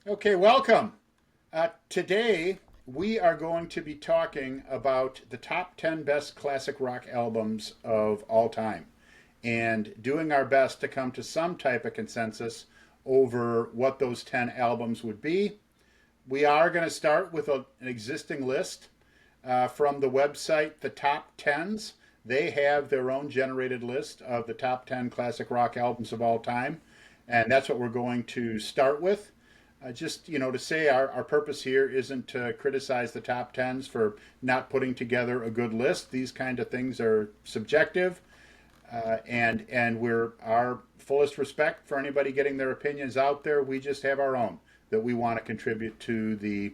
Okay, welcome. Today we are going to be talking about the top 10 best classic rock albums of all time and doing our best to come to some type of consensus over what those 10 albums would be. We are going to start with an existing list from the website, the Top Tens. They have their own generated list of the top 10 classic rock albums of all time, and that's what we're going to start with. Just to say our purpose here isn't to criticize the top tens for not putting together a good list. These kind of things are subjective, and we're our fullest respect for anybody getting their opinions out there. We just have our own that we want to contribute to the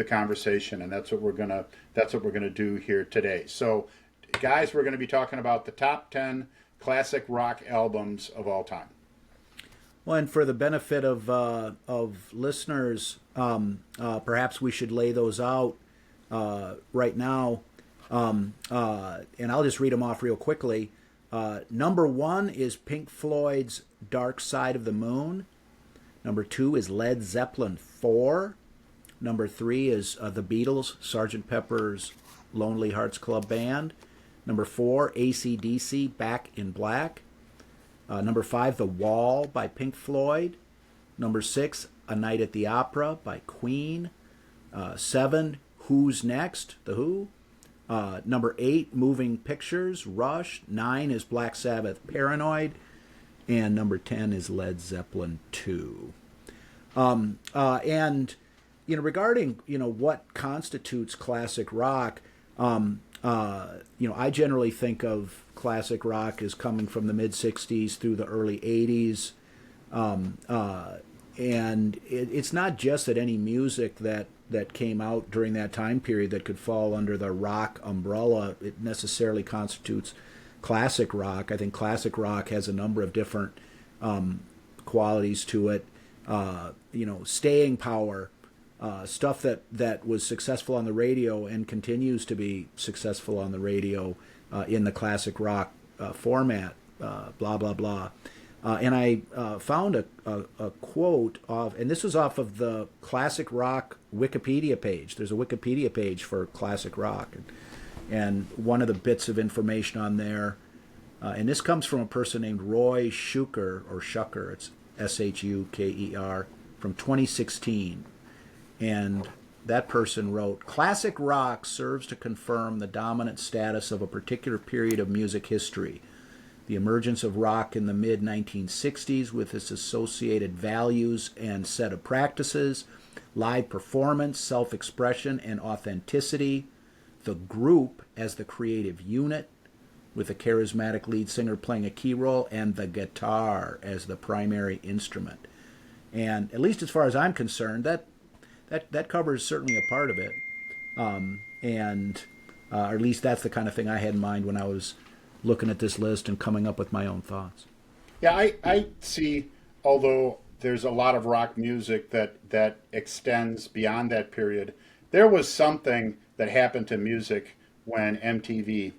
conversation, and that's what we're gonna do here today. So, guys, we're going to be talking about the top 10 classic rock albums of all time. Well, and for the benefit of listeners, perhaps we should lay those out right now, and I'll just read them off real quickly. Number one is Pink Floyd's "Dark Side of the Moon." Number two is Led Zeppelin 4. Number three is the Beatles, Sgt. Pepper's Lonely Hearts Club Band. Number four, AC/DC, Back in Black. Number five, The Wall by Pink Floyd. Number six, A Night at the Opera by Queen. Seven, Who's Next? The Who. Number eight, Moving Pictures, Rush. Nine is Black Sabbath, Paranoid. And number 10 is Led Zeppelin 2. And regarding what constitutes classic rock, I generally think of classic rock as coming from the mid 60s through the early 80s. And it's not just that any music that came out during that time period that could fall under the rock umbrella, it necessarily constitutes classic rock. I think classic rock has a number of different qualities to it. Staying power, stuff that was successful on the radio and continues to be successful on the radio in the classic rock format, blah, blah, blah. And I found a quote and this was off of the Classic Rock Wikipedia page. There's a Wikipedia page for classic rock. And one of the bits of information on there, and this comes from a person named Roy Shuker, or Shucker, it's Shuker, from 2016. And that person wrote, "Classic rock serves to confirm the dominant status of a particular period of music history. The emergence of rock in the mid-1960s with its associated values and set of practices, live performance, self-expression, and authenticity, the group as the creative unit, with a charismatic lead singer playing a key role, and the guitar as the primary instrument." And at least as far as I'm concerned, that covers certainly a part of it. Or at least that's the kind of thing I had in mind when I was looking at this list and coming up with my own thoughts. Yeah, I see, although there's a lot of rock music that extends beyond that period, there was something that happened to music when MTV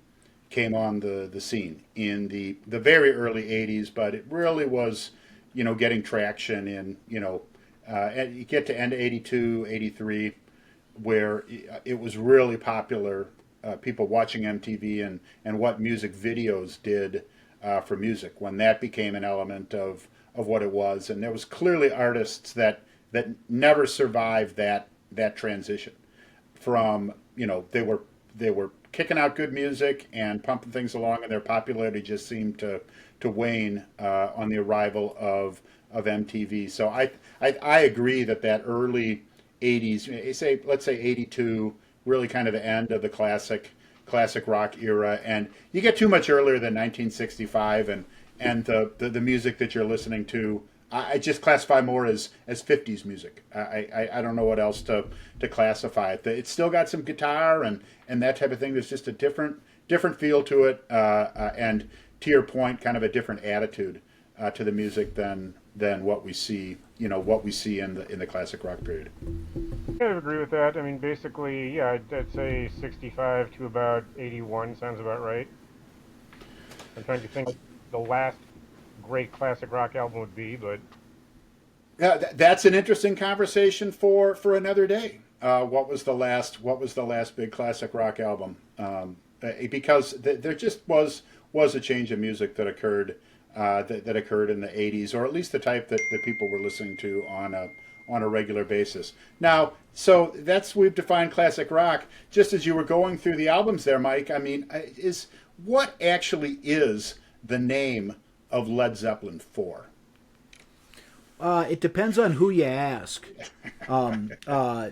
came on the scene in the very early 80s, but it really was, getting traction in, you get to end 82, 83, where it was really popular, people watching MTV and what music videos did for music when that became an element of what it was. And there was clearly artists that never survived that transition from, they were kicking out good music and pumping things along, and their popularity just seemed to wane on the arrival of MTV. So I agree that early 80s, let's say 82, really kind of the end of the classic rock era, and you get too much earlier than 1965, and the music that you're listening to, I just classify more as 50s music. I don't know what else to classify it. It's still got some guitar and that type of thing. There's just a different feel to it, and to your point, kind of a different attitude to the music than what we see in the classic rock period. I kind of agree with that. I mean, basically, yeah, I'd say 65 to about 81 sounds about right. I'm trying to think what the last great classic rock album would be, but Yeah, that's an interesting conversation for another day. What was the last big classic rock album? Because there just was a change of music that occurred that occurred in the '80s, or at least the type that people were listening to on a regular basis. Now, so that's we've defined classic rock. Just as you were going through the albums there, Mike. I mean, is what actually is the name of Led Zeppelin 4? It depends on who you ask. Um, uh,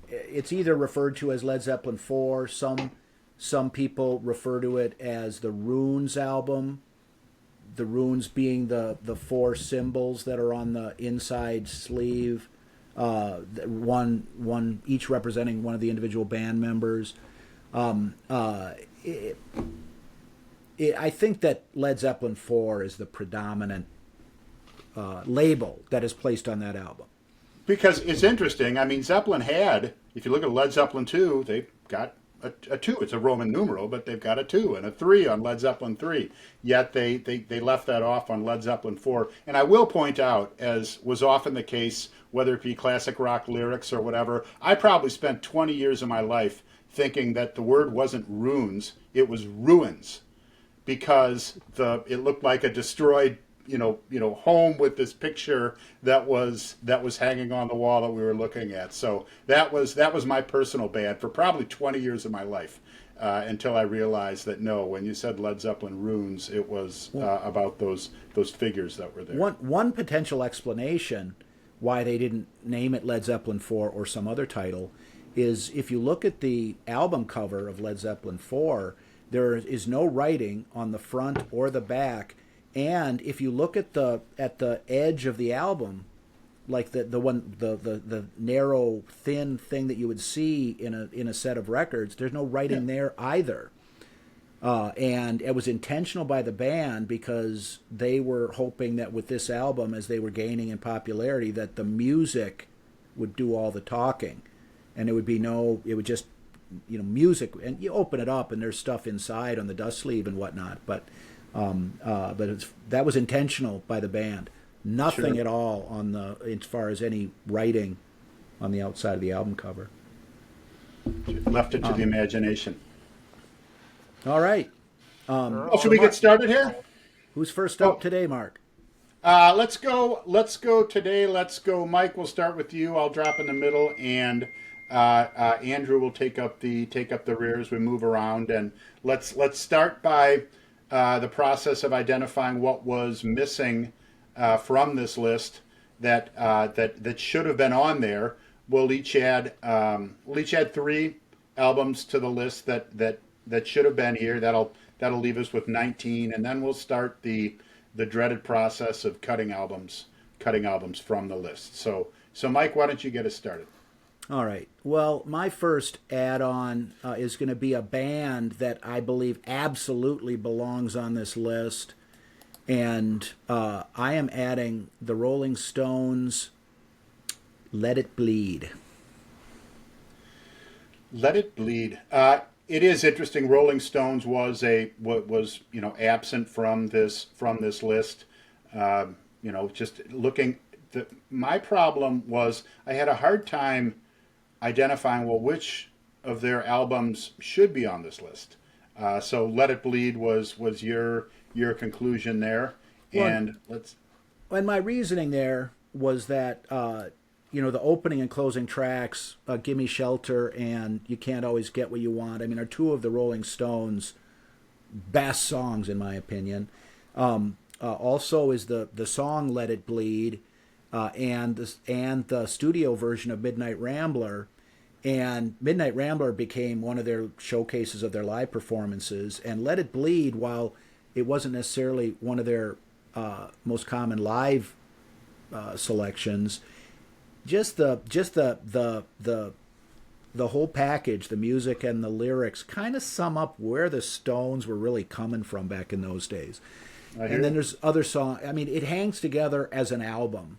it's either referred to as Led Zeppelin 4. Some people refer to it as the Runes album. The runes being the four symbols that are on the inside sleeve, one each representing one of the individual band members. Um, uh, it, I think that Led Zeppelin 4 is the predominant label that is placed on that album. Because it's interesting. I mean, Zeppelin had, if you look at Led Zeppelin 2, they've got a 2. It's a Roman numeral, but they've got a 2 and a 3 on Led Zeppelin 3. Yet they left that off on Led Zeppelin 4. And I will point out, as was often the case, whether it be classic rock lyrics or whatever, I probably spent 20 years of my life thinking that the word wasn't runes, it was ruins. Because it looked like a destroyed home with this picture that was hanging on the wall that we were looking at. So that was my personal bad for probably 20 years of my life until I realized that no, when you said Led Zeppelin runes, it was about those figures that were there. One potential explanation why they didn't name it Led Zeppelin 4 or some other title is if you look at the album cover of Led Zeppelin 4, there is no writing on the front or the back. And if you look at the edge of the album, like the narrow thin thing that you would see in a set of records, there's no writing there either. And it was intentional by the band because they were hoping that with this album, as they were gaining in popularity, that the music would do all the talking, and it would just music, and you open it up and there's stuff inside on the dust sleeve and whatnot, but that was intentional by the band. Nothing Sure. at all as far as any writing on the outside of the album cover. Left it to the imagination. All right. Well, should we get started here? Who's first up Oh. today, Mark? Let's go. Let's go today. Let's go, Mike. We'll start with you. I'll drop in the middle, and Andrew will take up the rear as we move around. And let's start by the process of identifying what was missing from this list that should have been on there. We'll each add 3 albums to the list that should have been here. That'll leave us with 19, and then we'll start the dreaded process of cutting albums from the list. So Mike, why don't you get us started? All right. Well, my first add-on is going to be a band that I believe absolutely belongs on this list, and I am adding the Rolling Stones' "Let It Bleed." Let It Bleed. It is interesting. Rolling Stones was absent from this list. Just looking. My problem was I had a hard time identifying which of their albums should be on this list. So Let It Bleed was your conclusion there, and let's. And my reasoning there was that the opening and closing tracks, "Gimme Shelter" and "You Can't Always Get What You Want," I mean, are 2 of the Rolling Stones' best songs in my opinion. Also is the song "Let It Bleed," and the studio version of "Midnight Rambler." And "Midnight Rambler" became one of their showcases of their live performances. And "Let It Bleed," while it wasn't necessarily one of their most common live selections, just the whole package, the music and the lyrics, kind of sum up where the Stones were really coming from back in those days. And then there's other songs. I mean, it hangs together as an album,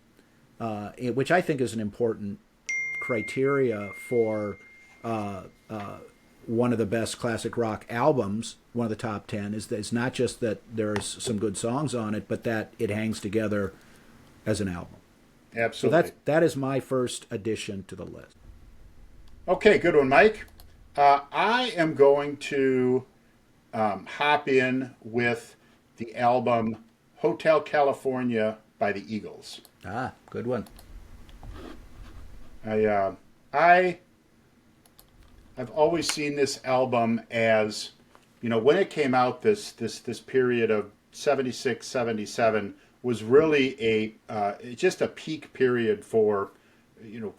which I think is an important criteria for one of the best classic rock albums. One of the top 10 is that it's not just that there's some good songs on it, but that it hangs together as an album. So Absolutely. that is my first addition to the list. Okay, good one, Mike. I am going to hop in with the album Hotel California by the Eagles. Ah, good one. I, uh, I I've always seen this album as, when it came out, this period of 76, 77 was really just a peak period for,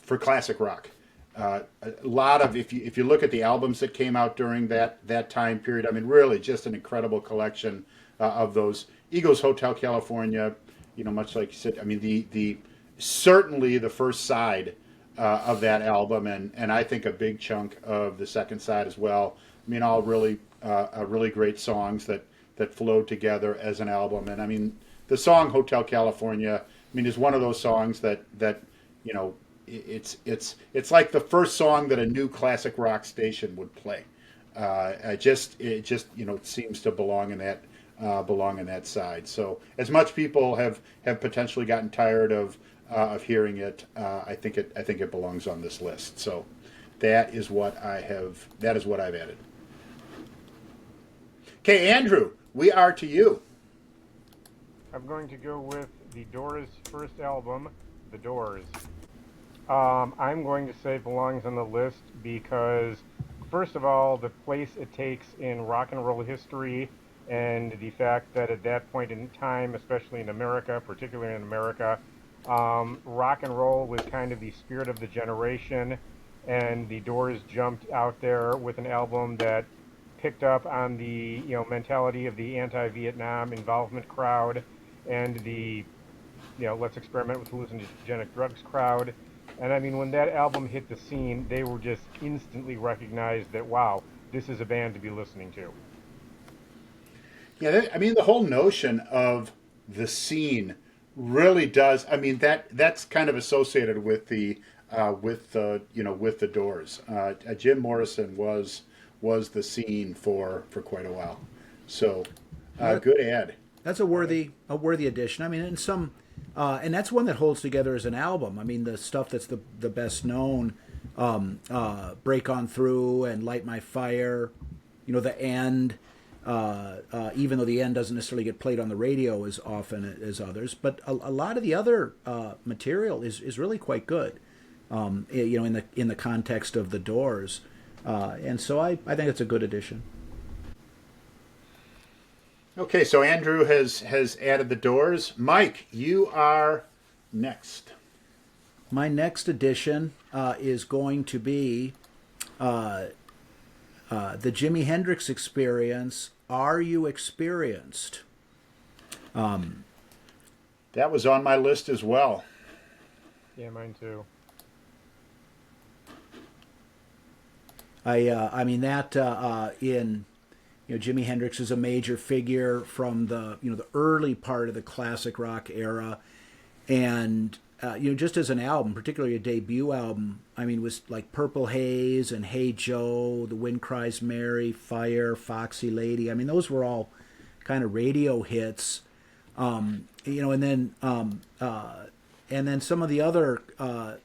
for classic rock. A lot of, if you look at the albums that came out during that time period, I mean, really just an incredible collection of those. Eagles Hotel California, much like you said, I mean, the certainly the first side of that album, and I think a big chunk of the second side as well. I mean, all really great songs that flowed together as an album. And I mean, the song Hotel California, I mean, is one of those songs that you know it's like the first song that a new classic rock station would play. It seems to belong in that side. So as much people have potentially gotten tired of hearing it, I think it belongs on this list. So that is what I have. That is what I've added. Okay, Andrew, we are to you. I'm going to go with the Doors' first album, The Doors. I'm going to say it belongs on the list because, first of all, the place it takes in rock and roll history, and the fact that at that point in time, especially in America, particularly in America, rock and roll was kind of the spirit of the generation, and the Doors jumped out there with an album that picked up on the mentality of the anti-Vietnam involvement crowd and the let's experiment with hallucinogenic drugs crowd. And I mean, when that album hit the scene, they were just instantly recognized that, wow, this is a band to be listening to. Yeah, I mean, the whole notion of the scene really does. I mean, that's kind of associated with the Doors. Jim Morrison was the scene for quite a while. So That, good ad. that's a worthy addition. I mean, and that's one that holds together as an album. I mean, the stuff that's the best known, Break On Through and Light My Fire, the end. Even though the end doesn't necessarily get played on the radio as often as others, but a lot of the other material is really quite good. In the context of the Doors, and so I think it's a good addition. Okay, so Andrew has added the Doors. Mike, you are next. My next addition is going to be the Jimi Hendrix Experience. Are You Experienced? That was on my list as well. Yeah, mine too. I mean that in Jimi Hendrix is a major figure from the early part of the classic rock era, and just as an album, particularly a debut album, I mean, was like Purple Haze and Hey Joe, The Wind Cries Mary, Fire, Foxy Lady. I mean, those were all kind of radio hits, and then some of the other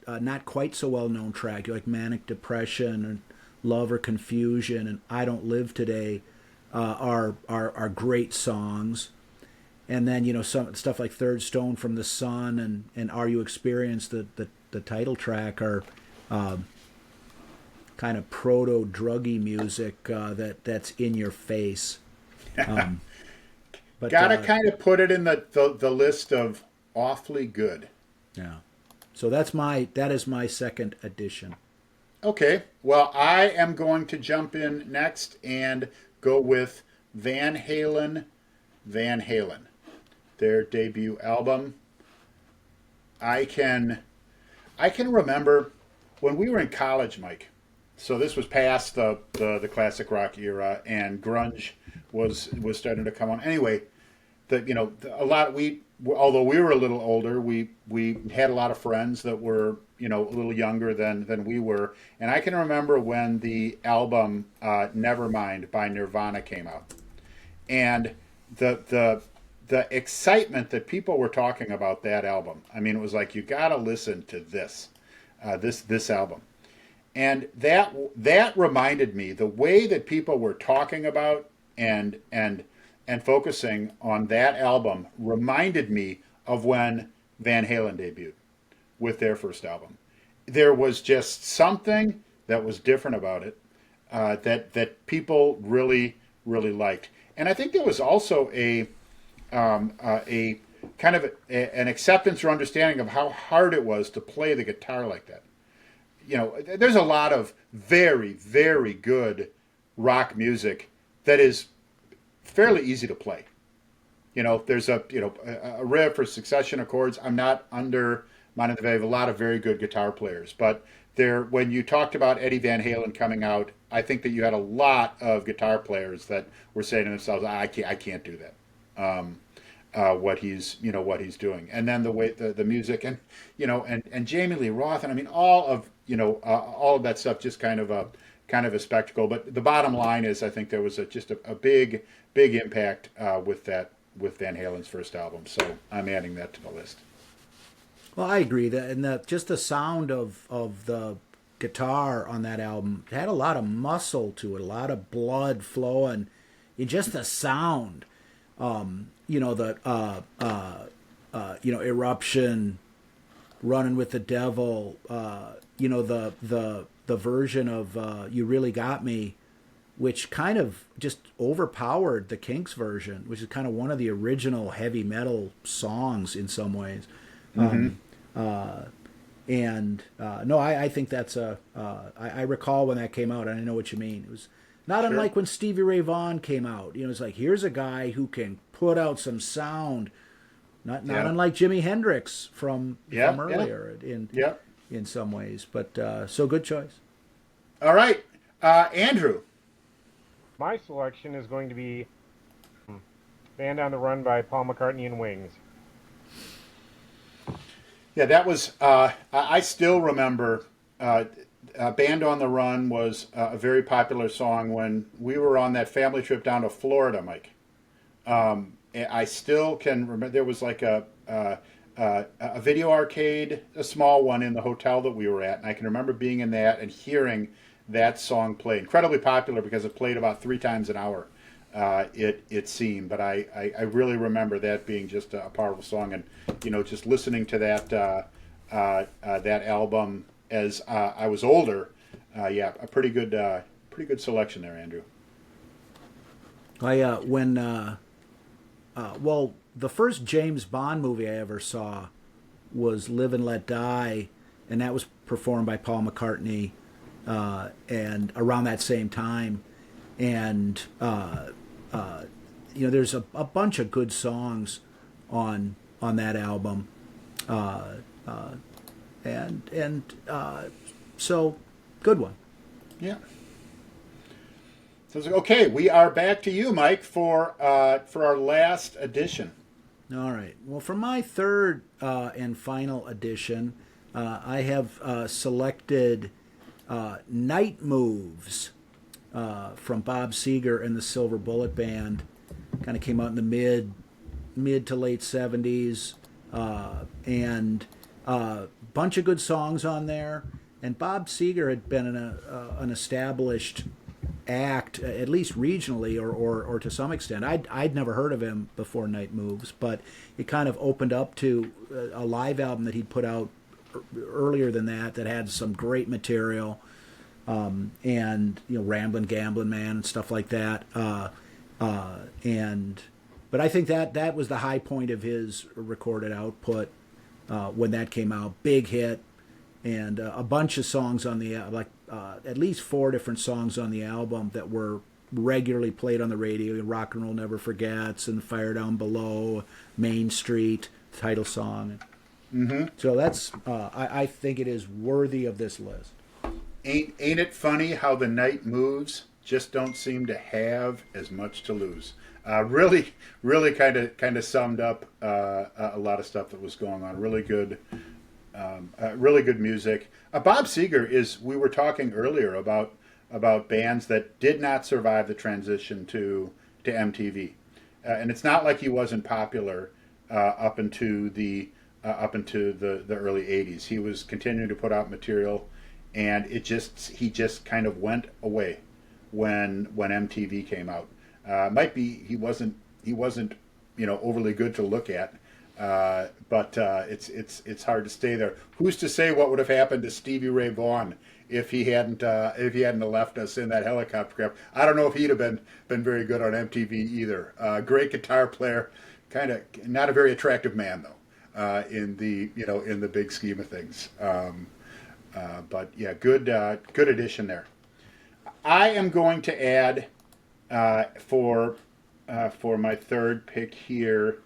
not quite so well known tracks like Manic Depression and Love or Confusion and I Don't Live Today are great songs. And then some stuff like Third Stone from the Sun and Are You Experienced, the title track, are kind of proto druggy music that's in your face. But Gotta kind of put it in the list of awfully good. yeah, so that is my second addition. Okay, well, I am going to jump in next and go with Van Halen. Van Halen, their debut album. I can remember when we were in college, Mike. So this was past the classic rock era, and grunge was starting to come on. Anyway, a lot although we were a little older, we had a lot of friends that were a little younger than we were, and I can remember when the album Nevermind by Nirvana came out, and the the excitement that people were talking about that album. I mean, it was like, you got to listen to this, this album. And that reminded me, the way that people were talking about and focusing on that album reminded me of when Van Halen debuted with their first album. There was just something that was different about it, that people really liked. And I think there was also a kind of an acceptance or understanding of how hard it was to play the guitar like that. You know, there's a lot of very good rock music that is fairly easy to play. You know, there's a riff or succession of chords. I'm not undermining the value of a lot of very good guitar players, but there, when you talked about Eddie Van Halen coming out, I think that you had a lot of guitar players that were saying to themselves, I can't do that." What he's doing, and then the way the music, and and Jamie Lee Roth, and I mean all of that stuff, just kind of a spectacle. But the bottom line is, I think there was just a big impact with Van Halen's first album. So I'm adding that to the list. Well, I agree that, and that just the sound of the guitar on that album had a lot of muscle to it, a lot of blood flowing, and just the sound. Eruption, Running with the Devil, the version of You Really Got Me, which kind of just overpowered the Kinks version, which is kind of one of the original heavy metal songs in some ways. Mm-hmm. I think that's I recall when that came out, and I know what you mean. It was not unlike when Stevie Ray Vaughan came out. It's like, here's a guy who can put out some sound, not unlike Jimi Hendrix from earlier in some ways. But so good choice. All right, Andrew. My selection is going to be Band on the Run by Paul McCartney and Wings. Yeah, that was. I still remember. Band on the Run was a very popular song when we were on that family trip down to Florida, Mike. I still can remember, there was like a video arcade, a small one in the hotel that we were at, and I can remember being in that and hearing that song play. Incredibly popular because it played about 3 times an hour. It seemed, but I really remember that being just a powerful song, and just listening to that album as I was older. A pretty good selection there, Andrew. The first James Bond movie I ever saw was Live and Let Die, and that was performed by Paul McCartney, and around that same time, and there's a bunch of good songs on that album, so good one. Yeah. So okay, we are back to you, Mike, for our last edition. All right. Well, for my third and final edition, I have selected Night Moves from Bob Seger and the Silver Bullet Band. Kind of came out in the mid to late 70s, and bunch of good songs on there. And Bob Seger had been an established act, at least regionally or to some extent. I'd never heard of him before Night Moves, but it kind of opened up to a live album that he'd put out earlier than that had some great material, and Ramblin' Gamblin' Man and stuff like that. But I think that was the high point of his recorded output when that came out. Big hit, and a bunch of songs on the at least 4 different songs on the album that were regularly played on the radio. Rock and Roll Never Forgets and Fire Down Below, Main Street, title song. Mm-hmm. So that's I think it is worthy of this list. Ain't it funny how the night moves just don't seem to have as much to lose. Really kind of summed up a lot of stuff that was going on. Really good music. Bob Seger is. We were talking earlier about bands that did not survive the transition to MTV. and it's not like he wasn't popular up into the early '80s. He was continuing to put out material, and he just kind of went away when MTV came out. Might be he wasn't overly good to look at, but it's hard to stay there. Who's to say what would have happened to Stevie Ray Vaughan if he hadn't left us in that helicopter crash? I don't know if he'd have been very good on MTV either. Great guitar player, kind of not a very attractive man though, in the big scheme of things. But yeah, good addition there. I am going to add for my third pick here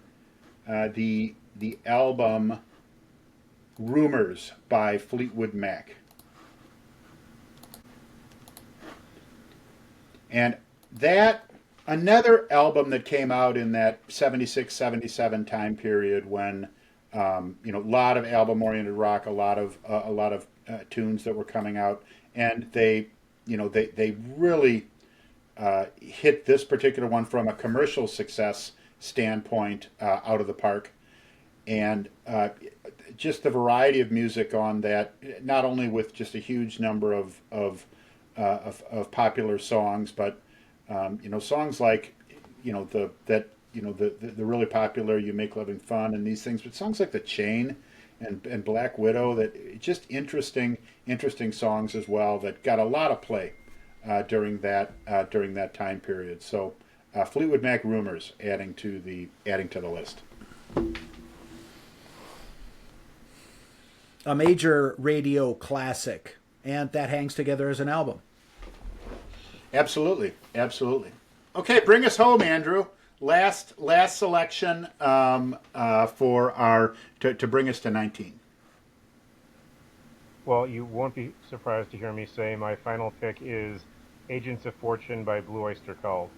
the album Rumors by Fleetwood Mac. And that, another album that came out in that 76, 77 time period when, a lot of album-oriented rock, a lot of tunes that were coming out, and they really hit this particular one from a commercial success standpoint out of the park. And just the variety of music on that, not only with just a huge number of popular songs, but songs like the really popular "You Make Living Fun" and these things, but songs like "The Chain" and "Black Widow," that just interesting songs as well that got a lot of play during that time period. So Fleetwood Mac Rumors adding to the list. A major radio classic, and that hangs together as an album. Absolutely. Okay, bring us home, Andrew. Last selection for our to bring us to 19. Well, you won't be surprised to hear me say my final pick is Agents of Fortune by Blue Oyster Cult.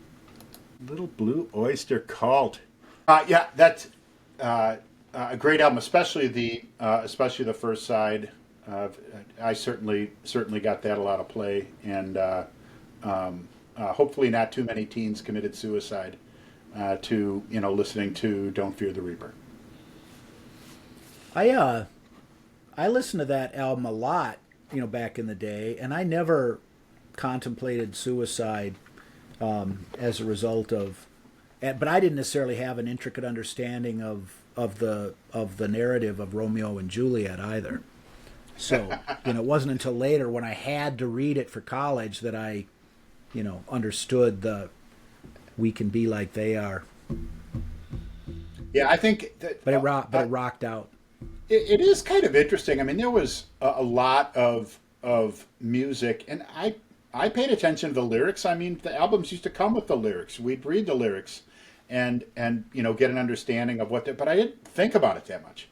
Little Blue Oyster Cult. Yeah, that's a great album, especially the first side. I certainly got that a lot of play, and hopefully not too many teens committed suicide to listening to "Don't Fear the Reaper." I listened to that album a lot, back in the day, and I never contemplated suicide as a result of, but I didn't necessarily have an intricate understanding of the narrative of Romeo and Juliet either. So, it wasn't until later when I had to read it for college that I, understood the "we can be like they are." Yeah, I think that. But it rocked out. It is kind of interesting. I mean, there was a lot of music, and I paid attention to the lyrics. I mean, the albums used to come with the lyrics. We'd read the lyrics, and get an understanding of what. But I didn't think about it that much.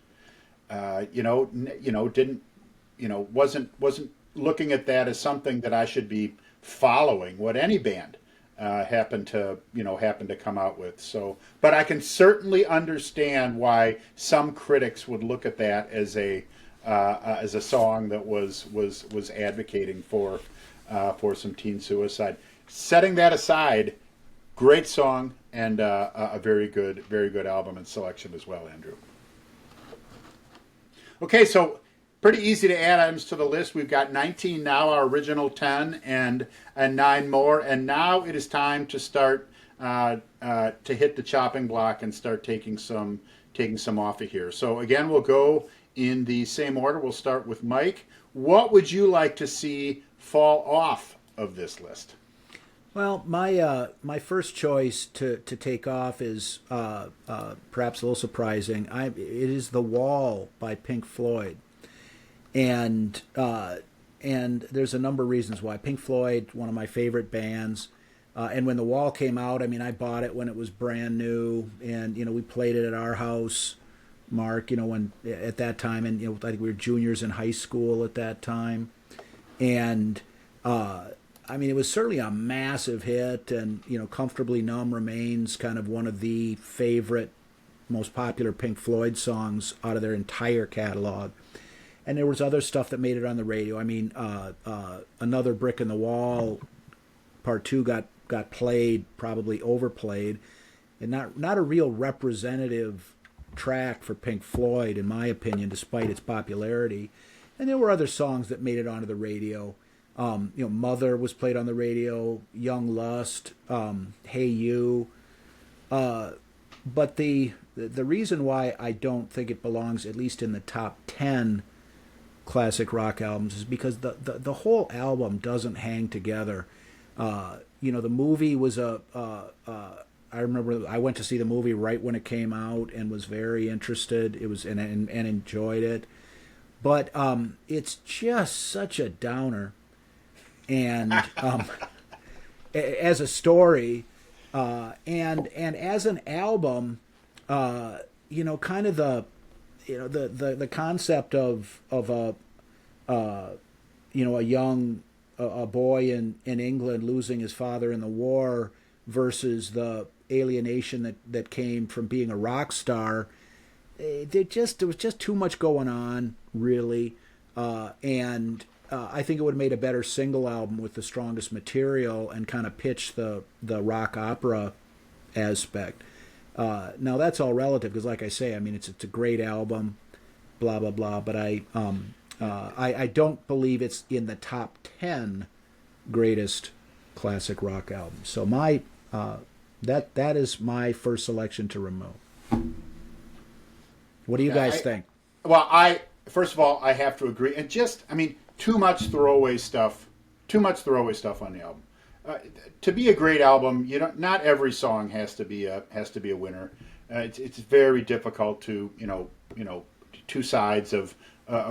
Wasn't looking at that as something that I should be following what any band happened to come out with. So, but I can certainly understand why some critics would look at that as a song that was advocating for some teen suicide. Setting that aside, great song and a very good album and selection as well, Andrew. Okay, so pretty easy to add items to the list. We've got 19 now, our original 10, and 9 more. And now it is time to start to hit the chopping block and start taking some off of here. So again, we'll go in the same order. We'll start with Mike. What would you like to see fall off of this list? Well, my first choice to take off is perhaps a little surprising. It is "The Wall" by Pink Floyd. And there's a number of reasons why. Pink Floyd, one of my favorite bands, and when The Wall came out, I mean, I bought it when it was brand new, and we played it at our house, Mark. When at that time, and I think we were juniors in high school at that time, and I mean, it was certainly a massive hit, and "Comfortably Numb" remains kind of one of the favorite, most popular Pink Floyd songs out of their entire catalog. And there was other stuff that made it on the radio. I mean, Another Brick in the Wall, Part 2 got played, probably overplayed. and not a real representative track for Pink Floyd, in my opinion, despite its popularity. And there were other songs that made it onto the radio. Mother was played on the radio, Young Lust, Hey You. But the reason why I don't think it belongs, at least in the top 10 classic rock albums, is because the whole album doesn't hang together. The movie was I remember I went to see the movie right when it came out and was very interested. It was and enjoyed it, but it's just such a downer, and as a story, and as an album, kind of the concept of a young a boy in England losing his father in the war versus the alienation that came from being a rock star. There was just too much going on, really, and I think it would have made a better single album with the strongest material and kind of pitch the rock opera aspect. Now that's all relative because, like I say, I mean it's a great album, blah blah blah. But I don't believe it's in the top 10 greatest classic rock albums. So my that is my first selection to remove. What do you guys think? Well, first of all, I have to agree, and too much throwaway stuff. Too much throwaway stuff on the album. To be a great album, not every song has to be a winner. It's very difficult to two sides of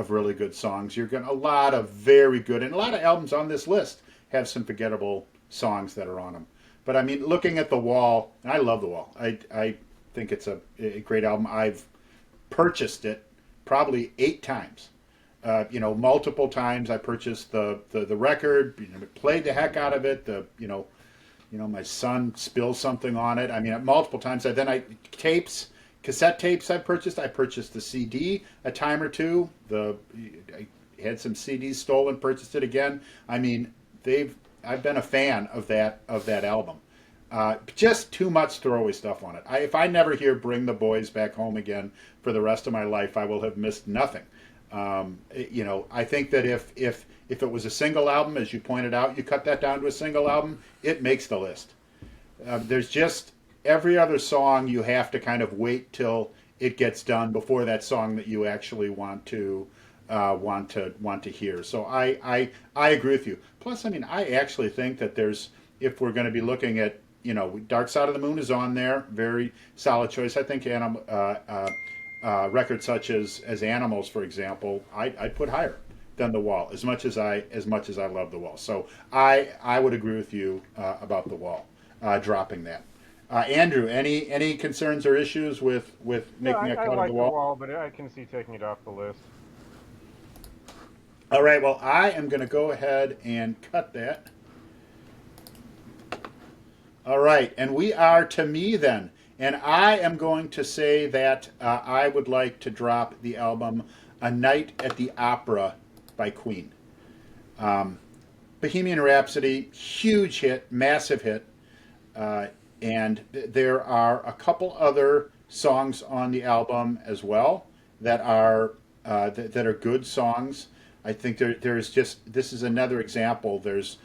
really good songs. You're going a lot of very good, and a lot of albums on this list have some forgettable songs that are on them. But I mean, looking at The Wall, and I love The Wall. I think it's a great album. I've purchased it probably 8 times. Multiple times I purchased the record, played the heck out of it. My son spills something on it. I mean, multiple times. Cassette tapes I purchased. I purchased the CD a time or two. I had some CDs stolen, purchased it again. I mean, I've been a fan of that album. Just too much throwaway stuff on it. If I never hear "Bring the Boys Back Home" again for the rest of my life, I will have missed nothing. I think that if it was a single album, as you pointed out, you cut that down to a single album, it makes the list. There's just every other song you have to kind of wait till it gets done before that song that you actually want to hear. So I agree with you. Plus, I mean, I actually think that if we're going to be looking at Dark Side of the Moon is on there, very solid choice. I think records such as Animals, for example, I'd put higher than The Wall, as much as I love The Wall. So I would agree with you about The Wall, dropping that. Andrew, any concerns or issues with making a cut like of The Wall? The Wall, but I can see taking it off the list. All right, well, I am going to go ahead and cut that. All right, and we are to me then. And I am going to say that I would like to drop the album A Night at the Opera by Queen. Bohemian Rhapsody, huge hit, massive hit. And there are a couple other songs on the album as well that are good songs. I think there's just, this is another example. There's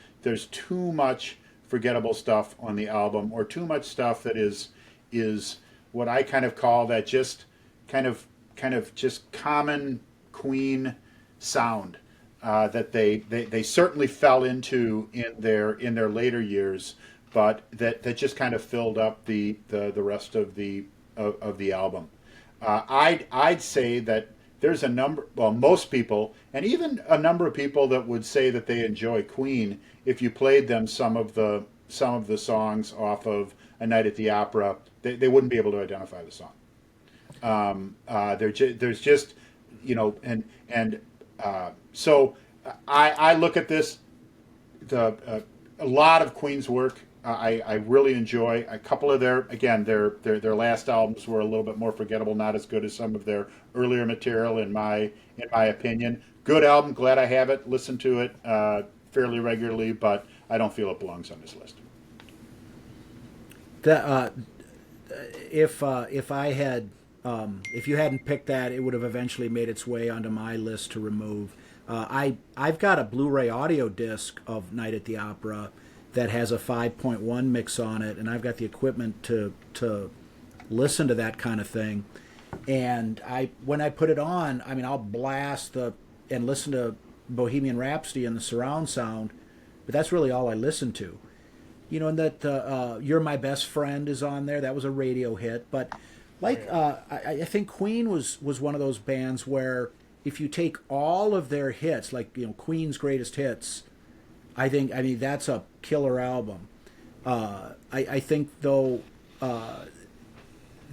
too much forgettable stuff on the album, or too much stuff that is what I kind of call that just kind of just common Queen sound that they certainly fell into in their later years, but that just kind of filled up the rest of the album. I'd say that there's most people, and even a number of people that would say that they enjoy Queen, if you played them some of the songs off of A Night at the Opera, they wouldn't be able to identify the song. There's just, so I look at this, a lot of Queen's work. I really enjoy a couple of their last albums were a little bit more forgettable, not as good as some of their earlier material in my opinion. Good album, glad I have it, listen to it fairly regularly, but I don't feel it belongs on this list. if I had if you hadn't picked that, it would have eventually made its way onto my list to remove. I've got a Blu-ray audio disc of Night at the Opera that has a 5.1 mix on it, and I've got the equipment to listen to that kind of thing. And when I put it on, I mean, I'll blast and listen to Bohemian Rhapsody and the surround sound, but that's really all I listen to. You know, and that "You're My Best Friend" is on there. That was a radio hit, but I think Queen was one of those bands where if you take all of their hits, like Queen's greatest hits, I mean that's a killer album. I think though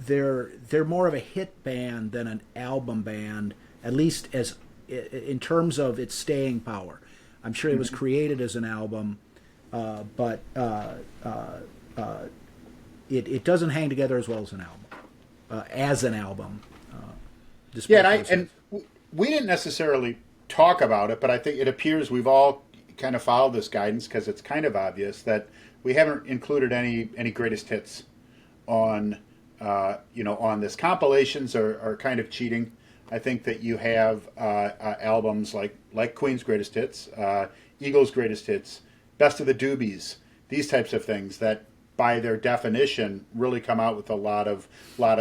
they're more of a hit band than an album band, at least as in terms of its staying power. I'm sure it was created as an album, but it doesn't hang together as well as an album. Yeah, and we didn't necessarily talk about it, but I think it appears we've all kind of followed this guidance because it's kind of obvious that we haven't included any greatest hits on on this. Compilations are kind of cheating. I think that you have albums like Queen's greatest hits, Eagles' greatest hits, Best of the Doobies, these types of things that by their definition really come out with a lot of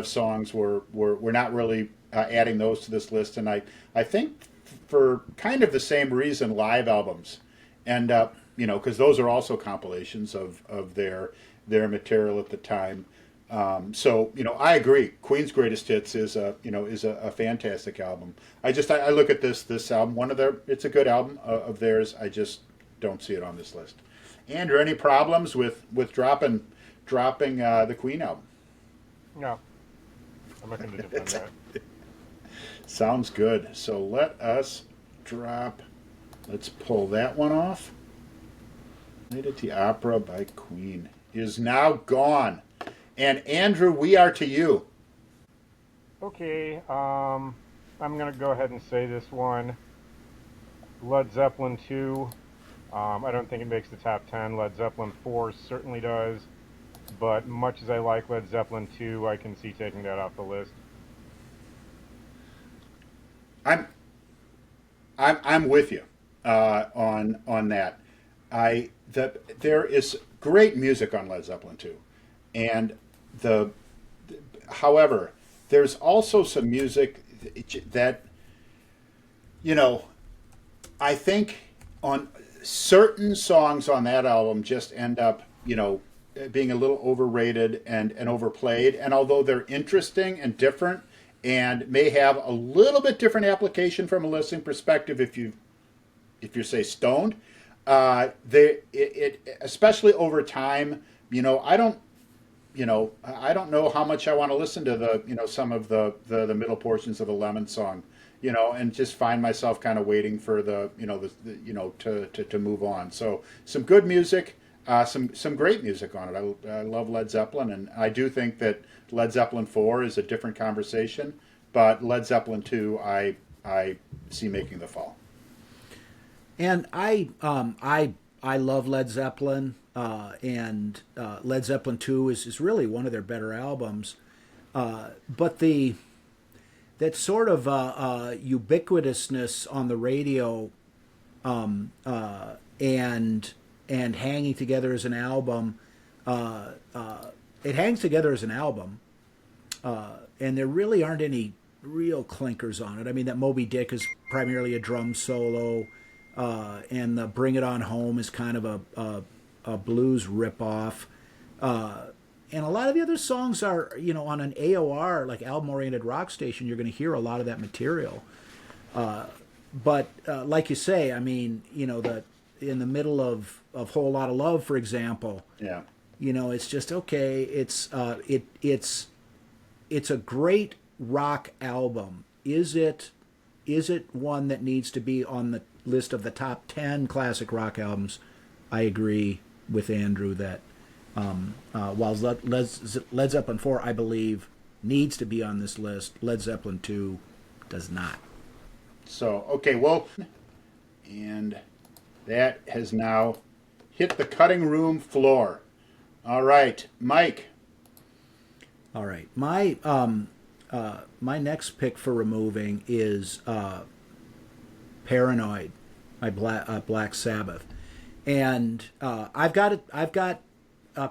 songs. We're not really adding those to this list, and I think for kind of the same reason live albums end up because those are also compilations of their material at the time. So I agree. Queen's greatest hits is a fantastic album. I look at this album, it's a good album of theirs. I just don't see it on this list. Andrew, any problems with dropping the Queen album? No, I'm not going to defend that. Sounds good. So let's pull that one off. Night at the Opera by Queen is now gone. And Andrew, we are to you. Okay, I'm going to go ahead and say this one. Led Zeppelin 2. I don't think it makes the top 10. Led Zeppelin 4 certainly does. But much as I like Led Zeppelin 2, I can see taking that off the list. I'm with you on that. There is great music on Led Zeppelin 2, and however, there's also some music that I think on certain songs on that album just end up being a little overrated and overplayed. And although they're interesting and different and may have a little bit different application from a listening perspective if you're say stoned, especially over time, I don't know how much I want to listen to some of the middle portions of the Lemon song, and just find myself kind of waiting for to move on. So some good music, some great music on it. I love Led Zeppelin, and I do think that Led Zeppelin 4 is a different conversation, but Led Zeppelin 2 I see making the fall. And I love Led Zeppelin, and Led Zeppelin 2 is really one of their better albums. But that sort of ubiquitousness on the radio, and hanging together as an album, it hangs together as an album, and there really aren't any real clinkers on it. I mean, that Moby Dick is primarily a drum solo. And the Bring It On Home is kind of a blues ripoff. And a lot of the other songs are, on an AOR, like album-oriented rock station, you're going to hear a lot of that material. But like you say, I mean, in the middle of Whole Lotta Love, for example, yeah, it's just okay. It's a great rock album. Is it one that needs to be on the list of the top 10 classic rock albums? I agree with Andrew that while Led Zeppelin 4, I believe, needs to be on this list, Led Zeppelin 2 does not. So, okay, well, and that has now hit the cutting room floor. All right, Mike, All right. My next pick for removing is Paranoid by Black Sabbath, and I've got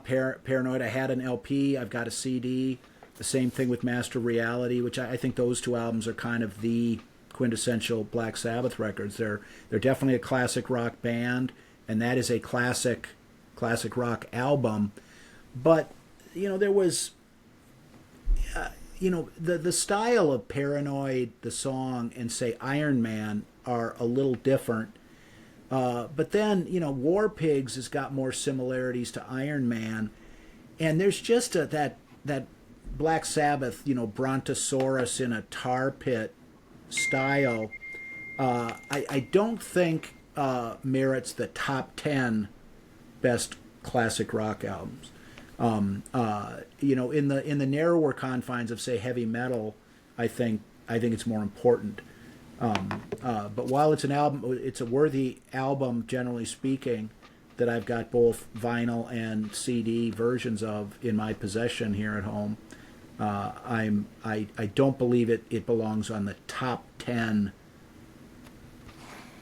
Paranoid. I had an LP. I've got a CD. The same thing with Master Reality, which I think those two albums are kind of the quintessential Black Sabbath records. They're definitely a classic rock band, and that is a classic rock album. But there was the style of Paranoid, the song, and say Iron Man are a little different. But then War Pigs has got more similarities to Iron Man, and there's just that Black Sabbath Brontosaurus in a tar pit style. I don't think merits the top 10 best classic rock albums. In the narrower confines of say heavy metal, I think it's more important. But while it's an album, it's a worthy album generally speaking. That I've got both vinyl and CD versions of in my possession here at home. I don't believe it belongs on the top 10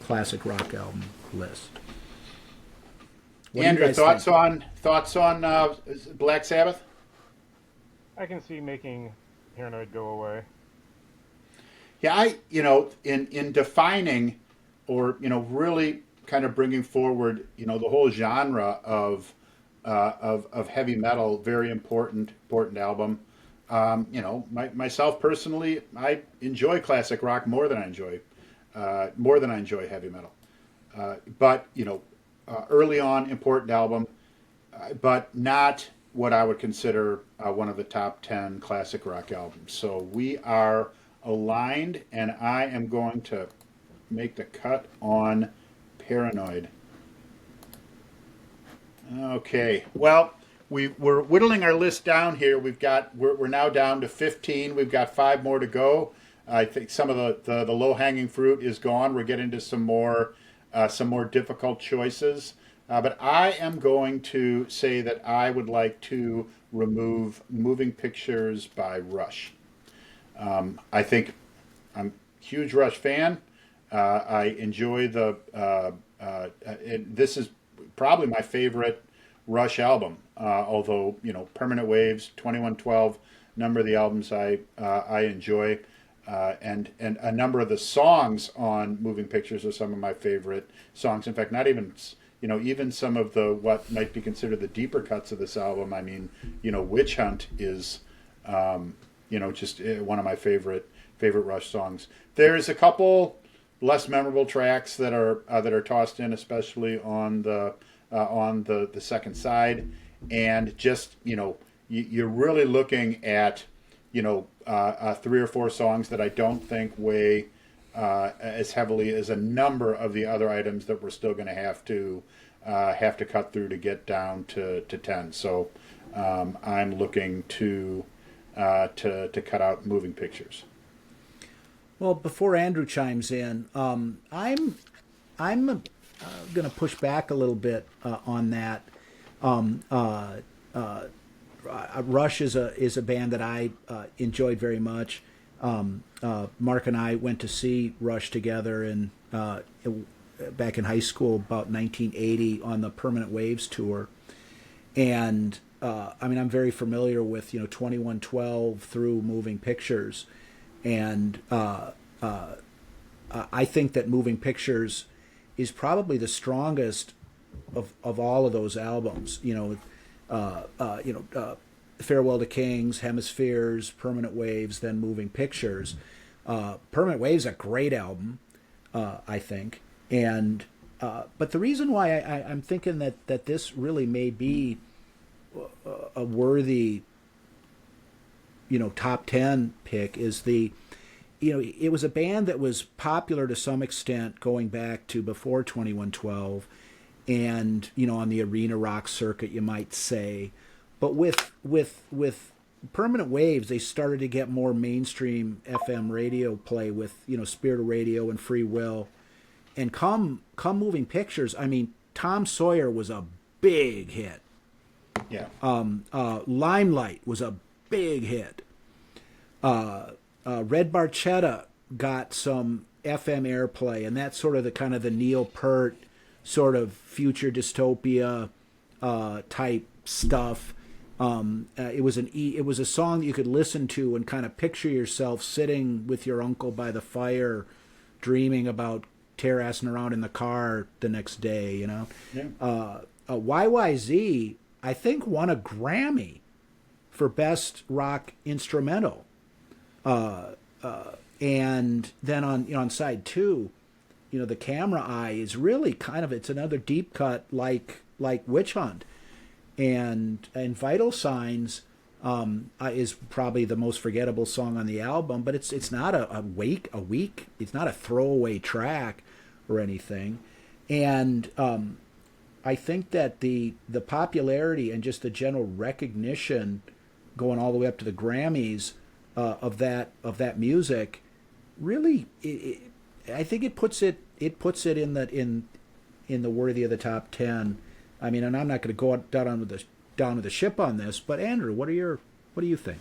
classic rock album list. What do you Andrew, guys thoughts on Black Sabbath? I can see making Paranoid go away. Yeah, in defining, or really kind of bringing forward, the whole genre of heavy metal, very important album. Myself personally, I enjoy classic rock more than I enjoy heavy metal. But early on, important album, but not what I would consider one of the top 10 classic rock albums. So we are aligned, and I am going to make the cut on Paranoid. Okay, well, we're whittling our list down here. We're now down to 15. We've got 5 more to go. I think some of the low hanging fruit is gone. We're getting to some more difficult choices. But I am going to say that I would like to remove Moving Pictures by Rush. I think I'm a huge Rush fan. I enjoy this is probably my favorite Rush album. Although Permanent Waves, 2112, number of the albums I enjoy, and a number of the songs on Moving Pictures are some of my favorite songs. In fact, not even even some of the what might be considered the deeper cuts of this album. I mean, Witch Hunt is just one of my favorite Rush songs. There's a couple less memorable tracks that are tossed in, especially on the second side, and just you're really looking at 3 or 4 songs that I don't think weigh as heavily as a number of the other items that we're still going to have to cut through to get down to 10. So I'm looking to cut out Moving Pictures. Well, before Andrew chimes in, I'm going to push back a little bit on that. Rush is a band that I enjoyed very much. Mark and I went to see Rush together back in high school, about 1980, on the Permanent Waves tour, and I'm very familiar with 2112 through Moving Pictures, and I think that Moving Pictures is probably the strongest of all of those albums. Farewell to Kings, Hemispheres, Permanent Waves, then Moving Pictures. Permanent Waves is a great album, I think, and but the reason why I'm thinking that this really may be a worthy top 10 pick is it was a band that was popular to some extent going back to before 2112, and on the arena rock circuit, you might say. But with Permanent Waves, they started to get more mainstream FM radio play with Spirit of Radio and Free Will, and come Moving Pictures. I mean, Tom Sawyer was a big hit. Yeah. Limelight was a big hit. Red Barchetta got some FM airplay, and that's sort of the kind of the Neil Peart sort of future dystopia type stuff. It was a song that you could listen to and kind of picture yourself sitting with your uncle by the fire, dreaming about terrassing around in the car the next day. Yeah. YYZ, I think, won a Grammy for Best Rock Instrumental. And then on side two, the Camera Eye is really kind of, it's another deep cut like Witch Hunt, and Vital Signs is probably the most forgettable song on the album, but it's not a weak, it's not a throwaway track or anything, and I think that the popularity and just the general recognition going all the way up to the Grammys of that music really, I think it puts it in the worthy of the top 10. I mean, and I'm not going to go down with the ship on this, but Andrew, what do you think?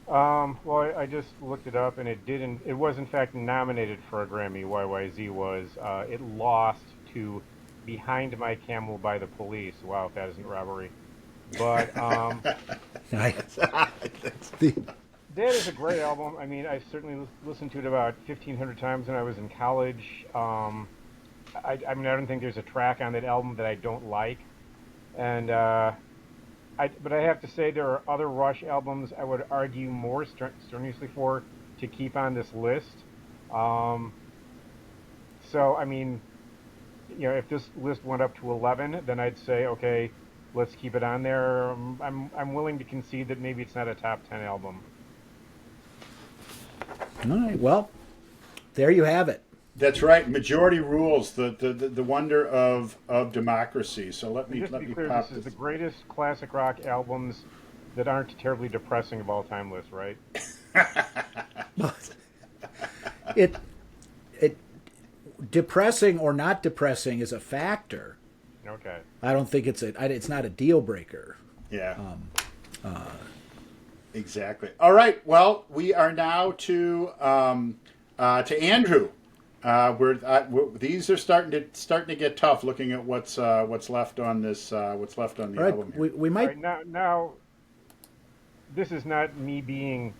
Well, I just looked it up, and it was in fact nominated for a Grammy. YYZ was. It lost to "Behind My Camel" by The Police. Wow, if that isn't robbery. But that is a great album. I mean, I certainly listened to it about 1,500 times when I was in college. I mean, I don't think there's a track on that album that I don't like. And but I have to say there are other Rush albums I would argue more strenuously for to keep on this list. So, I mean, if this list went up to 11, then I'd say, okay, let's keep it on there. I'm willing to concede that maybe it's not a top 10 album. All right. Well, there you have it. That's right. Majority rules. The wonder of democracy. So let me Just to be clear, pop this is the greatest classic rock albums that aren't terribly depressing of all time list, right? it depressing or not depressing is a factor. Okay. I don't think it's not a deal breaker. Yeah. Exactly. All right. Well, we are now to Andrew. These are starting to get tough. Looking at what's left on this what's left on the All right, album. Here. All we might right, now this is not me being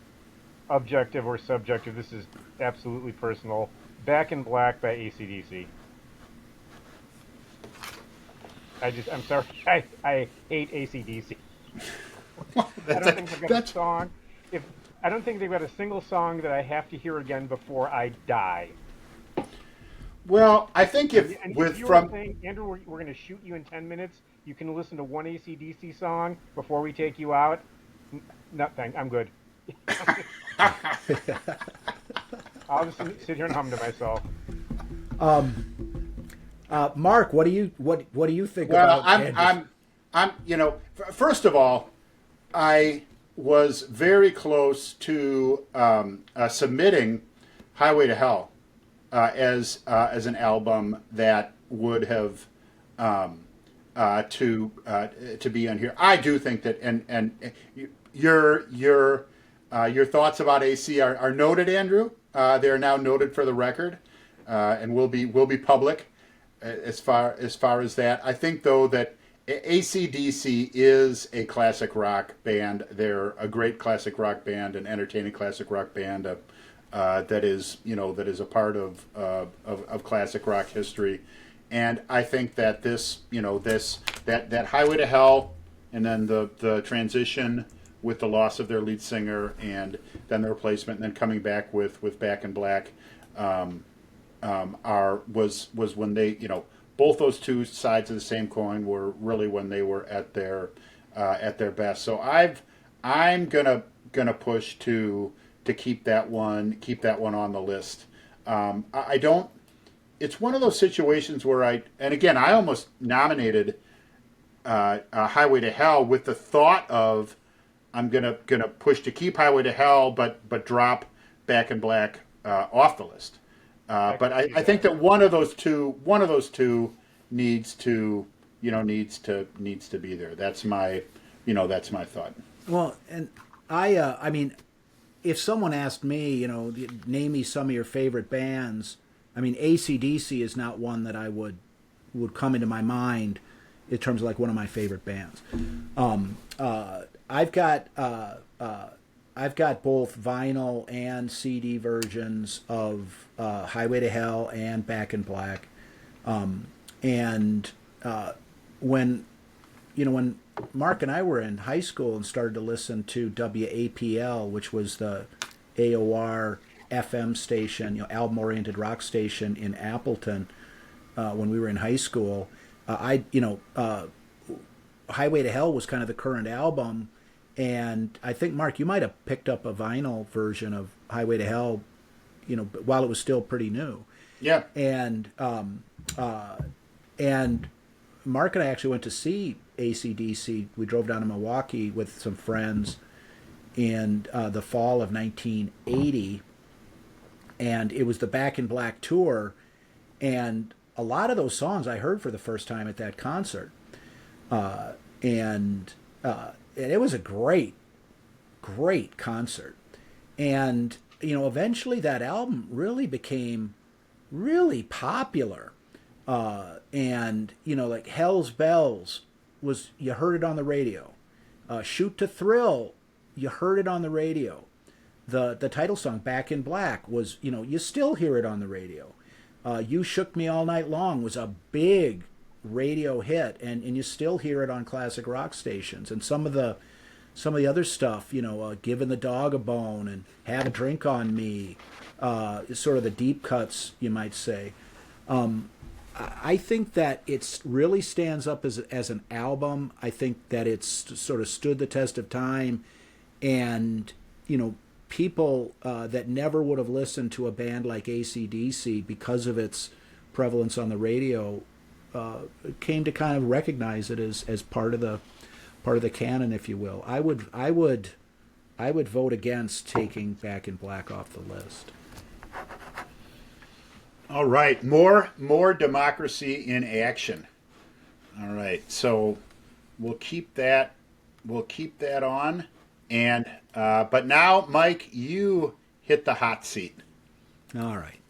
objective or subjective. This is absolutely personal. Back in Black by AC/DC. I'm sorry. I hate AC/DC. I don't think they've got a song. I don't think they've got a single song that I have to hear again before I die. Well, I think if you were saying, Andrew, we're going to shoot you in 10 minutes, you can listen to one AC/DC song before we take you out. Nothing. I'm good. I'll just sit here and hum to myself. Mark, what do you think well, about? I'm first of all, I was very close to submitting "Highway to Hell" as an album that would have to be on here. I do think that, and your thoughts about AC are noted, Andrew. They are now noted for the record, and will be public as far as that. I think though that AC/DC is a classic rock band. They're a great classic rock band, an entertaining classic rock band that is a part of classic rock history. And I think that that Highway to Hell, and then the transition with the loss of their lead singer, and then the replacement, and then coming back with Back in Black, was when they, both those two sides of the same coin were really when they were at their best. So I'm gonna push to keep that one on the list. I don't. It's one of those situations where I almost nominated Highway to Hell with the thought of I'm gonna push to keep Highway to Hell, but drop Back in Black off the list. But I think that one of those two needs to be there. That's my thought. Well, and I mean, if someone asked me, name me some of your favorite bands, I mean, AC/DC is not one that I would come into my mind in terms of like one of my favorite bands. Um, I've got I've got both vinyl and CD versions of Highway to Hell and Back in Black. And when when Mark and I were in high school and started to listen to WAPL, which was the AOR FM station, album-oriented rock station in Appleton, when we were in high school, Highway to Hell was kind of the current album, and I think Mark, you might have picked up a vinyl version of Highway to Hell, while it was still pretty new, Yeah. and and Mark and I actually went to see AC/DC. We drove down to Milwaukee with some friends in the fall of 1980, and it was the Back in Black tour. And a lot of those songs I heard for the first time at that concert, and it was a great concert. And eventually that album really became really popular. And like Hell's Bells was, you heard it on the radio. Shoot to Thrill, you heard it on the radio. The title song Back in Black was, you still hear it on the radio. You Shook Me All Night Long was a big radio hit, and you still hear it on classic rock stations. And some of the other stuff, Giving the Dog a Bone and Have a Drink on Me, is sort of the deep cuts, you might say. I think that it really stands up as an album. I think that it's sort of stood the test of time, and people that never would have listened to a band like AC/DC because of its prevalence on the radio came to kind of recognize it as part of the canon, if you will. I would vote against taking Back in Black off the list. All right. More democracy in action. All right. So we'll keep that on. And but now, Mike, you hit the hot seat. All right.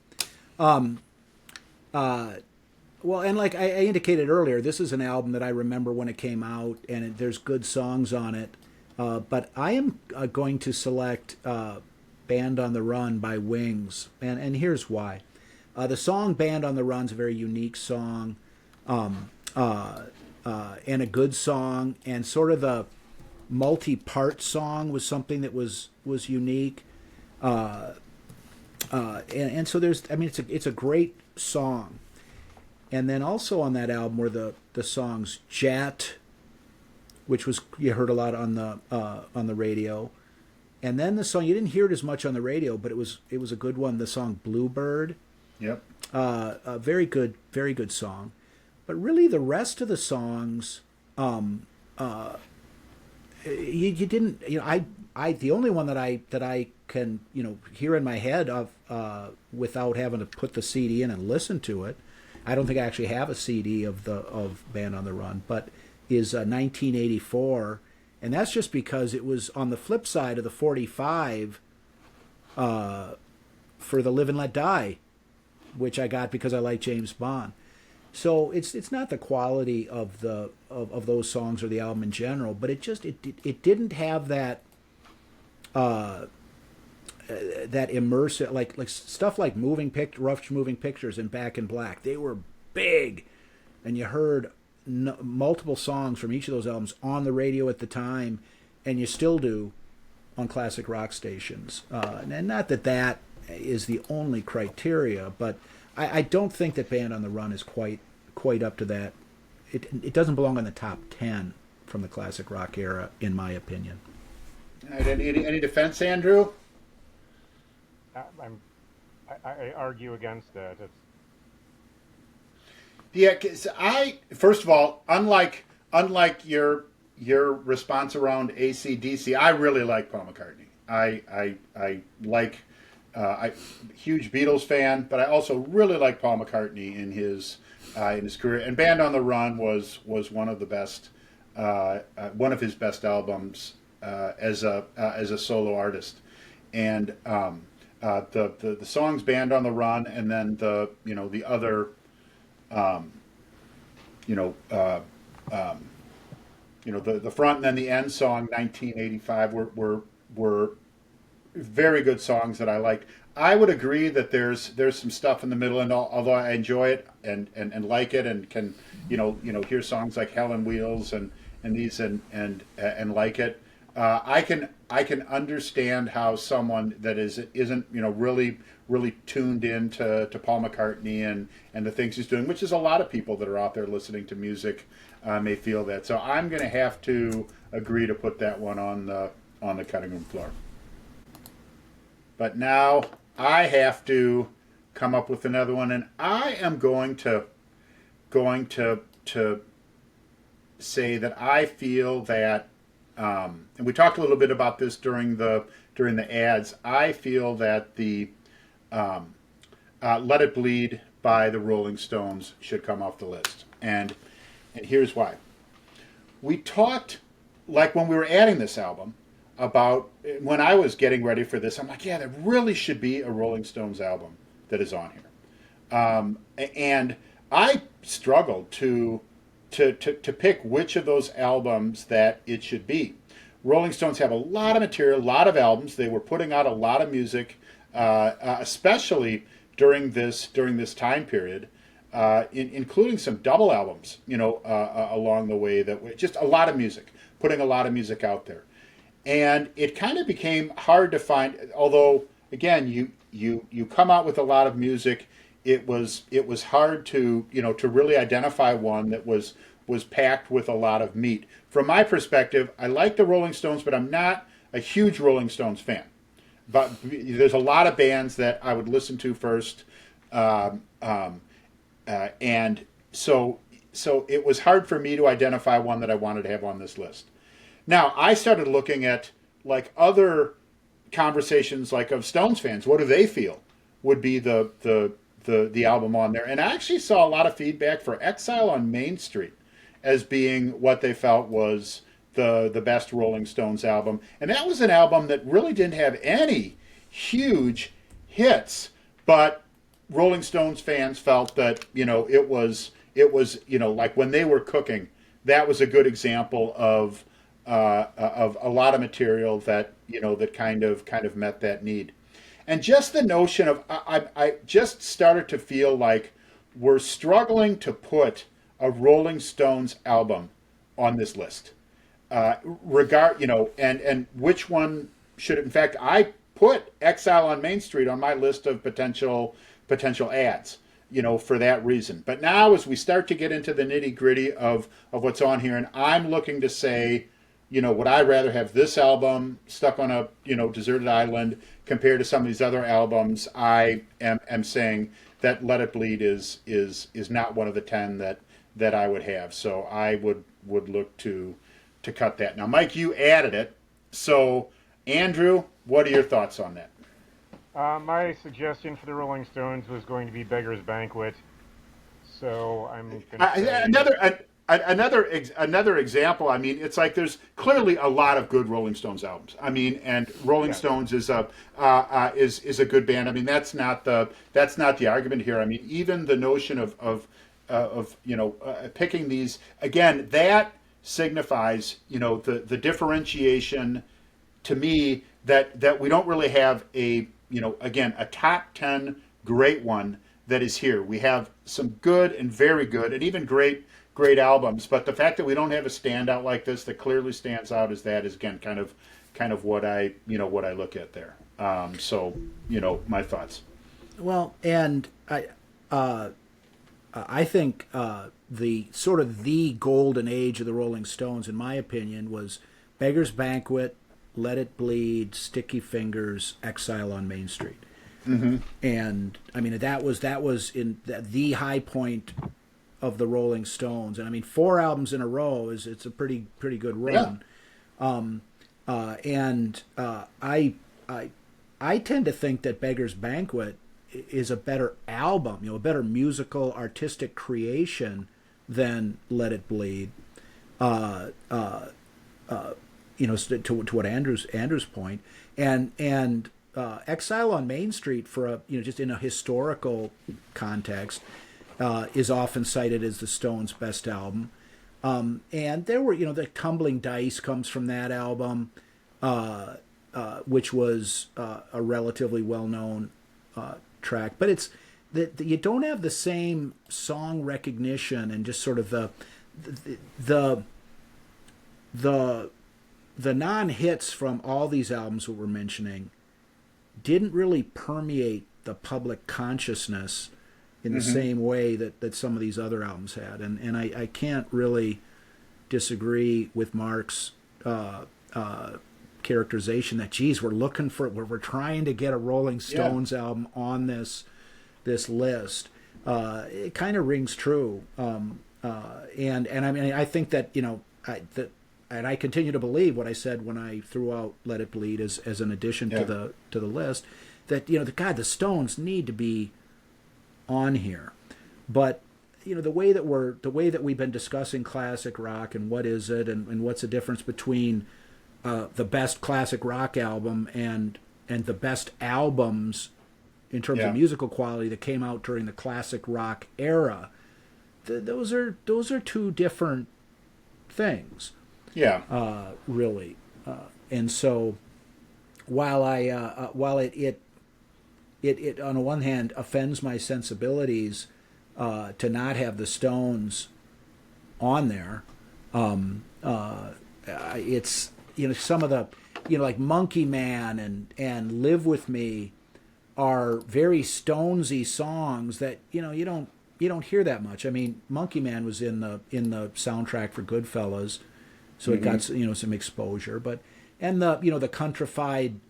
Well, and like I indicated earlier, this is an album that I remember when it came out, and there's good songs on it. But I am going to select Band on the Run by Wings, and here's why. The song Band on the Run is a very unique song, and a good song, and sort of the multi-part song was something that was unique. And so it's a great song. And then also on that album were the songs Jet, which was, you heard a lot on the radio. And then the song, you didn't hear it as much on the radio, but it was a good one, the song Bluebird. Yep. A very good song. But really the rest of the songs, you didn't, I the only one that I can, hear in my head of without having to put the CD in and listen to it. I don't think I actually have a CD of Band on the Run, but is 1984, and that's just because it was on the flip side of the 45 for the Live and Let Die, which I got because I like James Bond. So it's not the quality of those songs or the album in general, but it didn't have that that immersive, like stuff like Rough Moving Pictures and Back in Black. They were big, and you heard multiple songs from each of those albums on the radio at the time, and you still do on classic rock stations. And not that is the only criteria, but I don't think that Band on the Run is quite up to that. It doesn't belong in the top 10 from the classic rock era, in my opinion. All right, any defense, Andrew? I argue against that. Yeah, 'cause first of all, unlike your response around AC/DC, I really like Paul McCartney. I like huge Beatles fan, but I also really like Paul McCartney in his career. And Band on the Run was one of the best, one of his best albums as a solo artist, and the songs "Band on the Run" and then the other you know the front and then the end song 1985 were very good songs that I liked. I would agree that there's some stuff in the middle, and although I enjoy it and like it and can hear songs like Hell on Wheels and these and like it, I can understand how someone that isn't really tuned in to Paul McCartney and the things he's doing, which is a lot of people that are out there listening to music may feel that. So I'm going to have to agree to put that one on the cutting room floor. But now I have to come up with another one, and I am going to say that I feel that, and we talked a little bit about this during the ads. I feel that the "Let It Bleed" by the Rolling Stones should come off the list, and here's why. We talked, like when we were adding this album, about when I was getting ready for this. I'm like, yeah, there really should be a Rolling Stones album that is on here, and I struggled to pick which of those albums that it should be. Rolling Stones have a lot of material, a lot of albums. They were putting out a lot of music, especially during this time period, including some double albums, along the way. That were just a lot of music, putting a lot of music out there, and it kind of became hard to find. Although, again, you come out with a lot of music, it was hard to really identify one that was packed with a lot of meat. From my perspective, I like the Rolling Stones, but I'm not a huge Rolling Stones fan. But there's a lot of bands that I would listen to first, and so it was hard for me to identify one that I wanted to have on this list. Now I started looking at like other conversations, like of Stones fans. What do they feel would be the album on there? And I actually saw a lot of feedback for "Exile on Main Street" as being what they felt was the best Rolling Stones album. And that was an album that really didn't have any huge hits, but Rolling Stones fans felt that it was like when they were cooking, that was a good example of a lot of material that that kind of met that need. And just the notion of I just started to feel like we're struggling to put a Rolling Stones album on this list. And which one should it? In fact, I put "Exile on Main Street" on my list of potential ads, for that reason. But now, as we start to get into the nitty gritty of what's on here, and I'm looking to say, would I rather have this album stuck on a deserted island compared to some of these other albums? I am saying that "Let It Bleed" is not one of the 10 that I would have. So I would look to cut that. Now, Mike, you added it. So, Andrew, what are your thoughts on that? My suggestion for the Rolling Stones was going to be "Beggar's Banquet," so I'm going to say Another example. I mean, it's like there's clearly a lot of good Rolling Stones albums. I mean, and Rolling yes. Stones is a good band. I mean, that's not the argument here. I mean, even the notion of picking these again, that signifies the differentiation to me that we don't really have a top 10 great one that is here. We have some good and very good and even great albums, but the fact that we don't have a standout like this that clearly stands out is again kind of what I look at there. So my thoughts. Well, and I think the sort of the golden age of the Rolling Stones, in my opinion, was "Beggar's Banquet," "Let It Bleed," "Sticky Fingers," "Exile on Main Street." Mm-hmm. And I mean that was in the high point of the Rolling Stones. And I mean 4 albums in a row it's a pretty good run. Yeah. I tend to think that "Beggar's Banquet" is a better album, a better musical artistic creation than "Let It Bleed." to what Andrew's point, and Exile on Main Street for just in a historical context is often cited as the Stones' best album. And there were, the Tumbling Dice comes from that album, which was a relatively well-known track. But it's that you don't have the same song recognition and just sort of the non-hits from all these albums that we're mentioning didn't really permeate the public consciousness in the same way that some of these other albums had. And I can't really disagree with Mark's characterization that, geez, we're trying to get a Rolling Stones album on this list. It kind of rings true. And I mean, I think that, and I continue to believe what I said when I threw out Let It Bleed as an addition to the list, that, the Stones need to be on here. But the way that we've been discussing classic rock and what is it and what's the difference between the best classic rock album and the best albums in terms of musical quality that came out during the classic rock era, those are two different things. Really. And so while it on the one hand offends my sensibilities to not have the Stones on there, it's some of the like Monkey Man and Live With Me are very Stonesy songs that you don't hear that much. I mean, Monkey Man was in the soundtrack for Goodfellas, so it got some exposure, but the countrified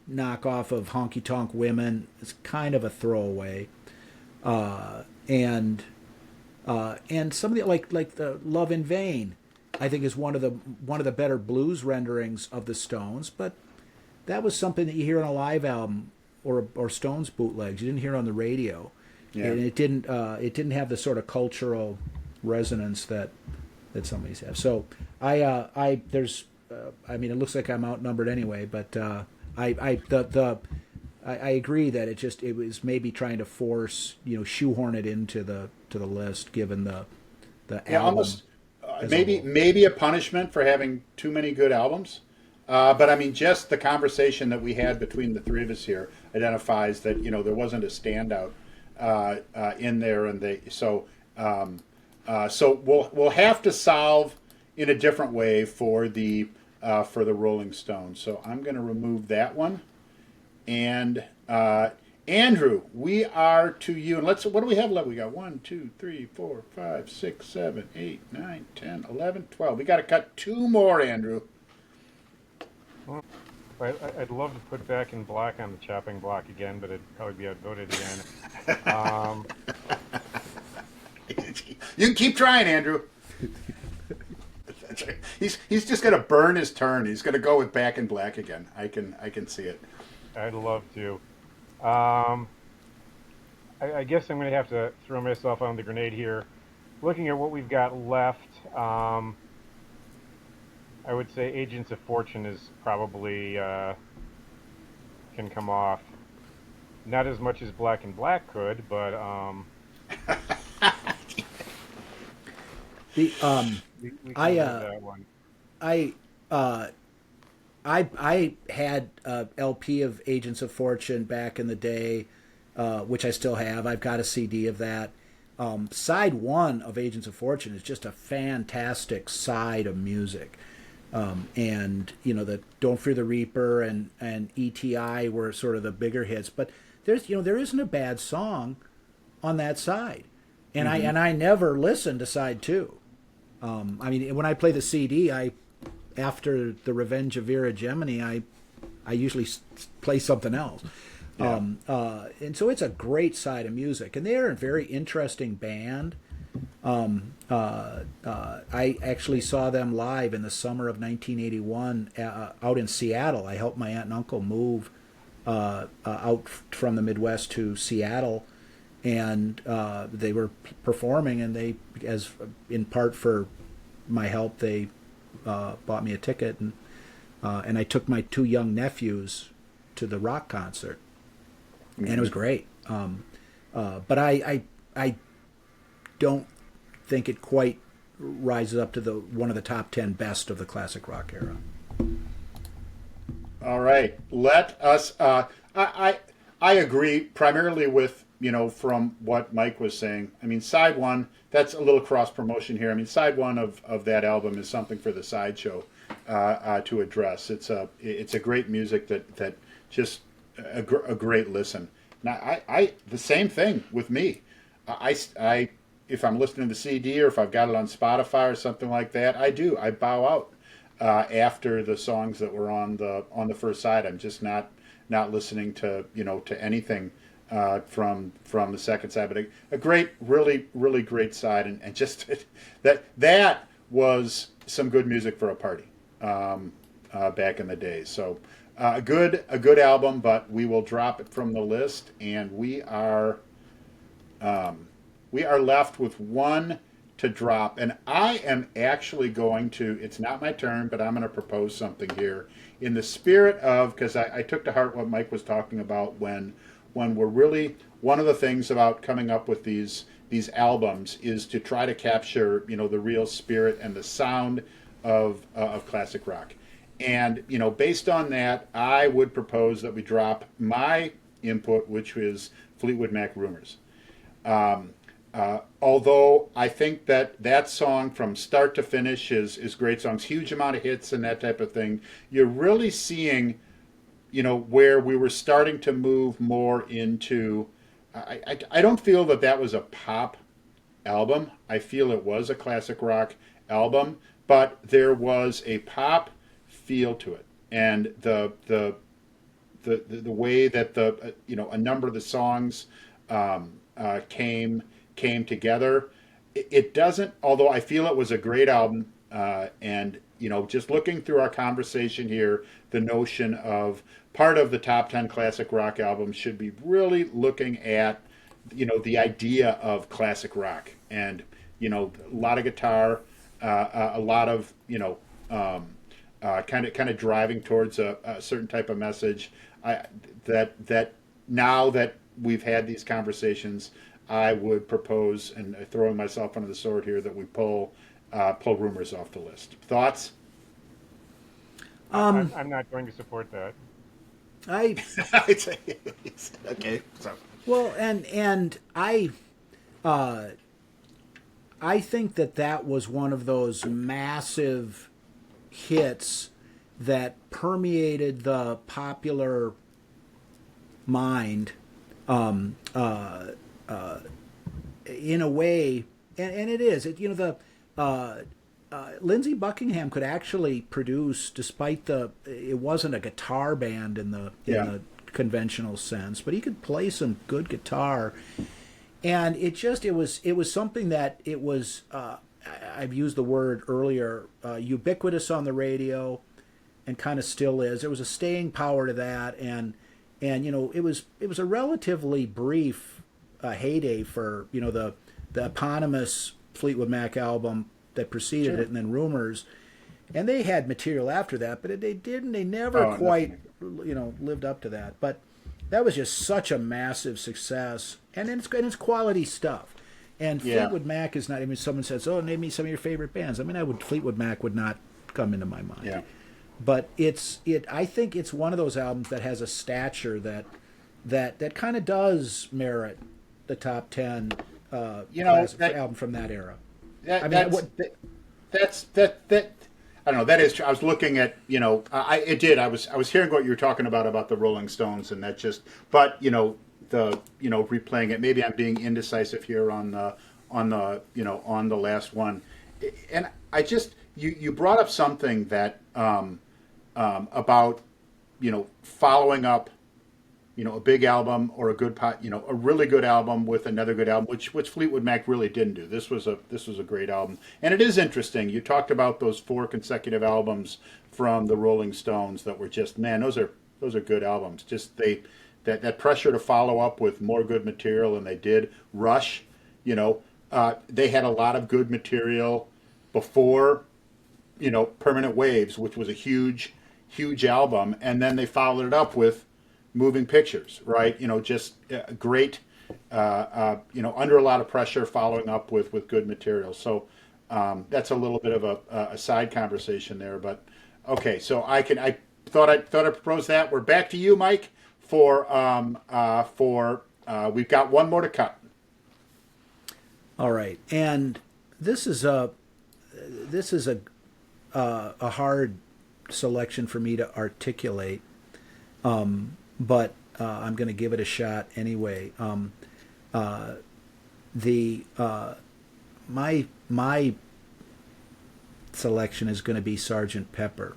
knockoff of Honky Tonk Women is kind of a throwaway, and some of the like the Love in Vain, I think, is one of the better blues renderings of the Stones, but that was something that you hear on a live album or Stones bootlegs. You didn't hear it on the radio, and it didn't have the sort of cultural resonance that some of these have. So I mean, it looks like I'm outnumbered anyway, but I agree that it was maybe trying to force shoehorn it into the list given the album. Almost maybe a punishment for having too many good albums. But I mean, just the conversation that we had between the three of us here identifies that there wasn't a standout in there, and so we'll have to solve in a different way for the Rolling Stones. So I'm going to remove that one, and Andrew, we are to you. And what do we have left? We got 1, 2, 3, 4, 5, 6, 7, 8, 9, 10, 11, 12. We got to cut 2 more, Andrew. Well, I'd love to put Back in Black on the chopping block again, but it'd probably be outvoted again. You can keep trying, Andrew. He's just going to burn his turn. He's going to go with Back in Black again. I can see it. I'd love to. I guess I'm going to have to throw myself on the grenade here. Looking at what we've got left, I would say Agents of Fortune is probably can come off. Not as much as Black in Black could, but we can move that one. I had a LP of Agents of Fortune back in the day, which I still have. I've got a CD of that. Side 1 of Agents of Fortune is just a fantastic side of music. And the Don't Fear the Reaper and ETI were sort of the bigger hits, but there isn't a bad song on that side, and I never listened to side 2. I mean, when I play the CD, after the Revenge of Vera Gemini, I usually play something else. And so it's a great side of music, and they're a very interesting band. I actually saw them live in the summer of 1981 out in Seattle. I helped my aunt and uncle move out from the Midwest to Seattle, and they were performing, and they, as in part for my help, they bought me a ticket, and and I took my two young nephews to the rock concert, and it was great. But I don't think it quite rises up to the one of the top 10 best of the classic rock era. All right, let us. I agree primarily with from what Mike was saying. I mean, side one, that's a little cross promotion here. I mean, side one of that album is something for the sideshow to address. It's a great music that just a great listen. Now, I the same thing with me. I if I'm listening to the CD or if I've got it on Spotify or something like that, I bow out after the songs that were on the first side. I'm just not listening to to anything from the second side. But a great, really great side, and just that was some good music for a party back in the day. So a good album, but we will drop it from the list, and we are left with one to drop. And I am actually going to, it's not my turn, but I'm going to propose something here in the spirit of, because I took to heart what Mike was talking about when we're really, one of the things about coming up with these albums is to try to capture, the real spirit and the sound of classic rock. And, based on that, I would propose that we drop my input, which is Fleetwood Mac Rumors. Although I think that song from start to finish is great songs, huge amount of hits and that type of thing. You're really seeing, where we were starting to move more into. I don't feel that was a pop album. I feel it was a classic rock album, but there was a pop feel to it, and the way that a number of the songs came together. It doesn't, although I feel it was a great album, and just looking through our conversation here, the notion of part of the top 10 classic rock albums should be really looking at the idea of classic rock, and a lot of guitar, a lot of kind of driving towards a certain type of message. That now that we've had these conversations, I would propose, and throwing myself under the sword here, that we pull Rumors off the list. Thoughts? I'm not going to support that. I Okay. So. Well, and I think that was one of those massive hits that permeated the popular mind in a way, and it is. Lindsey Buckingham could actually produce, despite it wasn't a guitar band in the conventional sense, but he could play some good guitar, and it was something that it was. I've used the word earlier, ubiquitous on the radio, and kind of still is. There was a staying power to that, and it was a relatively brief heyday for the eponymous Fleetwood Mac album that preceded it, and then Rumors, and they had material after that, but they never quite lived up to that. But that was just such a massive success, and it's quality stuff. And Fleetwood Mac is not. I mean, someone says, "Oh, name me some of your favorite bands." I mean, Fleetwood Mac would not come into my mind. Yeah. But I think it's one of those albums that has a stature that kind of does merit the top 10 album from that era. That's I don't know. That is true. I was looking at I was hearing what you were talking about the Rolling Stones, and that just, but replaying it. Maybe I'm being indecisive here on the last one, and I just you brought up something that about following up a big album or a good a really good album with another good album, which Fleetwood Mac really didn't do. This was a great album, and it is interesting. You talked about those 4 consecutive albums from the Rolling Stones that were just, man, those are good albums. Just that pressure to follow up with more good material, and they did. Rush, they had a lot of good material before, Permanent Waves, which was a huge huge album, and then they followed it up with Moving Pictures, right? Just great, under a lot of pressure, following up with good material. So that's a little bit of a side conversation there, but okay. So I thought I'd propose that. We're back to you, Mike, for we've got one more to cut. All right, and this is a hard selection for me to articulate, but I'm going to give it a shot anyway. The my selection is going to be Sergeant Pepper,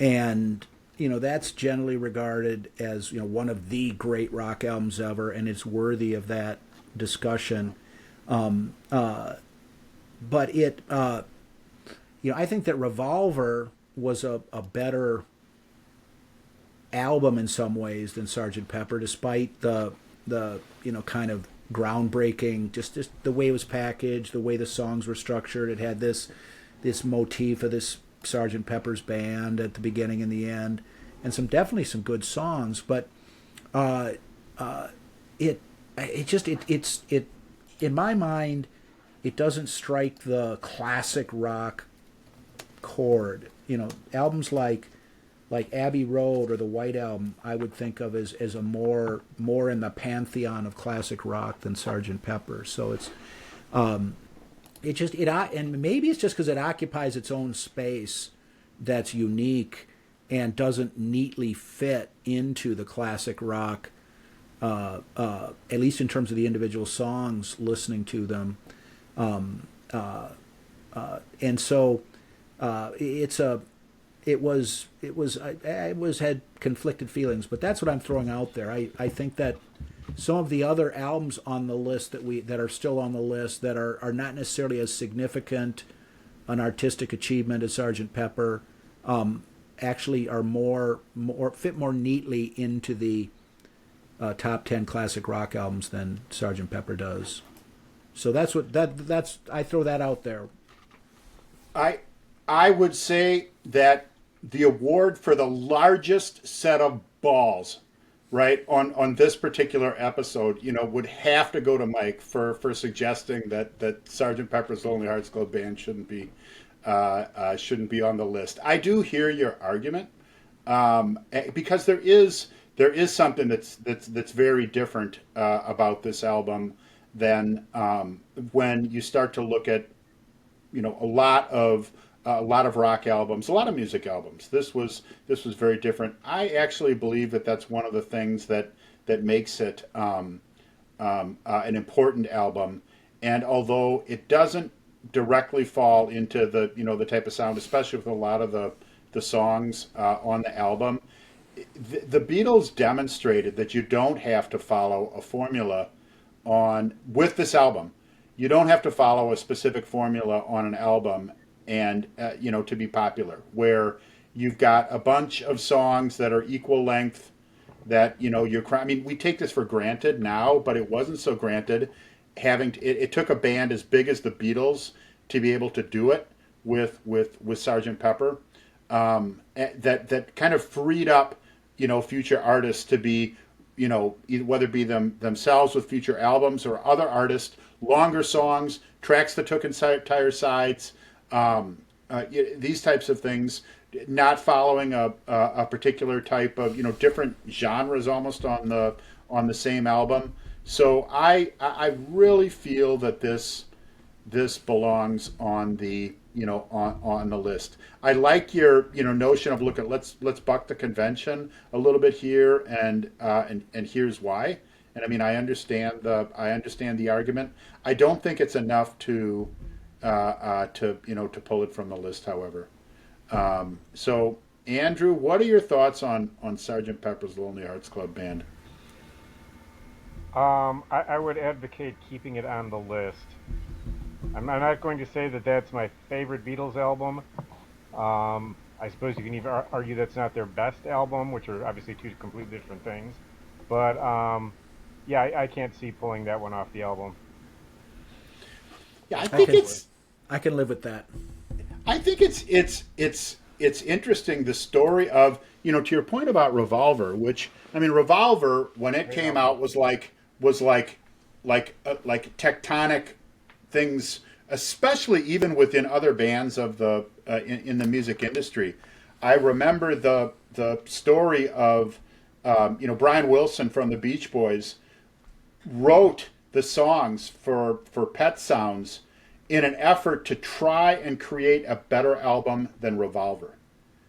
and that's generally regarded as one of the great rock albums ever, and it's worthy of that discussion. But it, I think that Revolver was a better album in some ways than Sergeant Pepper, despite the kind of groundbreaking, just the way it was packaged, the way the songs were structured. It had this motif of this Sergeant Pepper's band at the beginning and the end, and definitely some good songs. But it in my mind, it doesn't strike the classic rock chord. Albums like Abbey Road or the White Album, I would think of as a more in the pantheon of classic rock than Sergeant Pepper. So it's and maybe it's just because it occupies its own space that's unique and doesn't neatly fit into the classic rock, at least in terms of the individual songs, listening to them. And so it was had conflicted feelings, but that's what I'm throwing out there. I think that some of the other albums on the list that are still on the list that are not necessarily as significant an artistic achievement as Sgt. Pepper actually are more fit more neatly into the top 10 classic rock albums than Sgt. Pepper does. So that's I throw that out there. I would say that the award for the largest set of balls, right, on this particular episode, would have to go to Mike for suggesting that Sgt. Pepper's Lonely Hearts Club Band shouldn't be on the list. I do hear your argument, because there is something that's very different about this album than when you start to look at a lot of rock albums, a lot of music albums. This was very different. I actually believe that that's one of the things that makes it an important album. And although it doesn't directly fall into the type of sound, especially with a lot of the songs on the album, the Beatles demonstrated that you don't have to follow a formula with this album. You don't have to follow a specific formula on an album and to be popular, where you've got a bunch of songs that are equal length, that I mean, we take this for granted now, but it wasn't so granted. It took a band as big as the Beatles to be able to do it with Sgt. Pepper, that kind of freed up future artists to be whether it be themselves with future albums or other artists, longer songs, tracks that took entire sides, these types of things, not following a particular type of different genres almost on the same album. So I really feel that this belongs on the on the list. I like your notion of let's buck the convention a little bit here, and here's why. And I mean, I understand the argument. I don't think it's enough to pull it from the list, however. So Andrew, what are your thoughts on Sgt. Pepper's Lonely Hearts Club Band? I would advocate keeping it on the list. I'm not going to say that that's my favorite Beatles album. I suppose you can even argue that's not their best album, which are obviously two completely different things. But yeah, I can't see pulling that one off the album. Yeah, I can live with that. I think it's it's interesting the story of, to your point about Revolver, which, I mean, Revolver when it Great came album. out was like tectonic things, especially even within other bands of the in the music industry. I remember the story of Brian Wilson from the Beach Boys wrote the songs for Pet Sounds in an effort to try and create a better album than Revolver.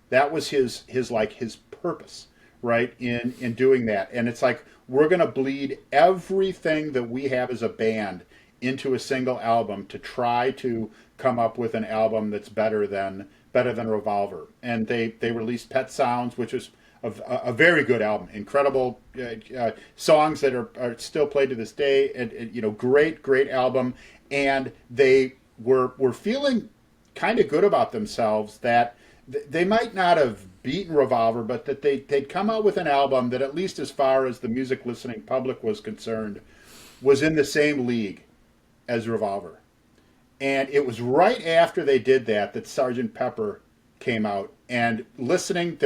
That was his purpose, right, in doing that. And it's like we're going to bleed everything that we have as a band into a single album to try to come up with an album that's better than Revolver. And they released Pet Sounds, which was a very good album, incredible songs that are still played to this day, and great album. And they were feeling kind of good about themselves that they might not have beaten Revolver, but that they'd come out with an album that, at least as far as the music listening public was concerned, was in the same league as Revolver. And it was right after they did that Sergeant Pepper came out. And listening,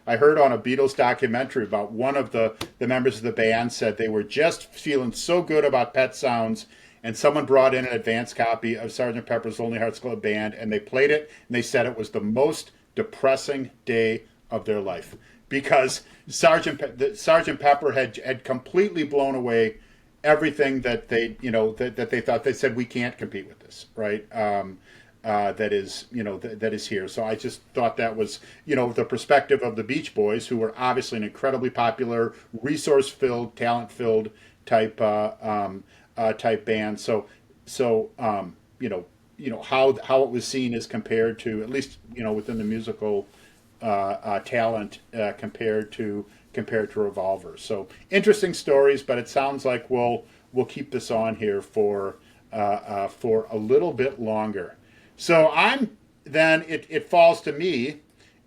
I heard on a Beatles documentary about one of the members of the band said they were just feeling so good about Pet Sounds, and someone brought in an advance copy of Sergeant Pepper's Lonely Hearts Club Band, and they played it, and they said it was the most depressing day of their life because Sergeant Pepper had completely blown away everything that that they thought. They said we can't compete with this, right? That is here. So I just thought that was the perspective of the Beach Boys, who were obviously an incredibly popular, resource-filled, talent-filled type band. How it was seen as compared to, at least within the musical talent, compared to Revolver. So interesting stories, but it sounds like we'll keep this on here for a little bit longer. So it falls to me,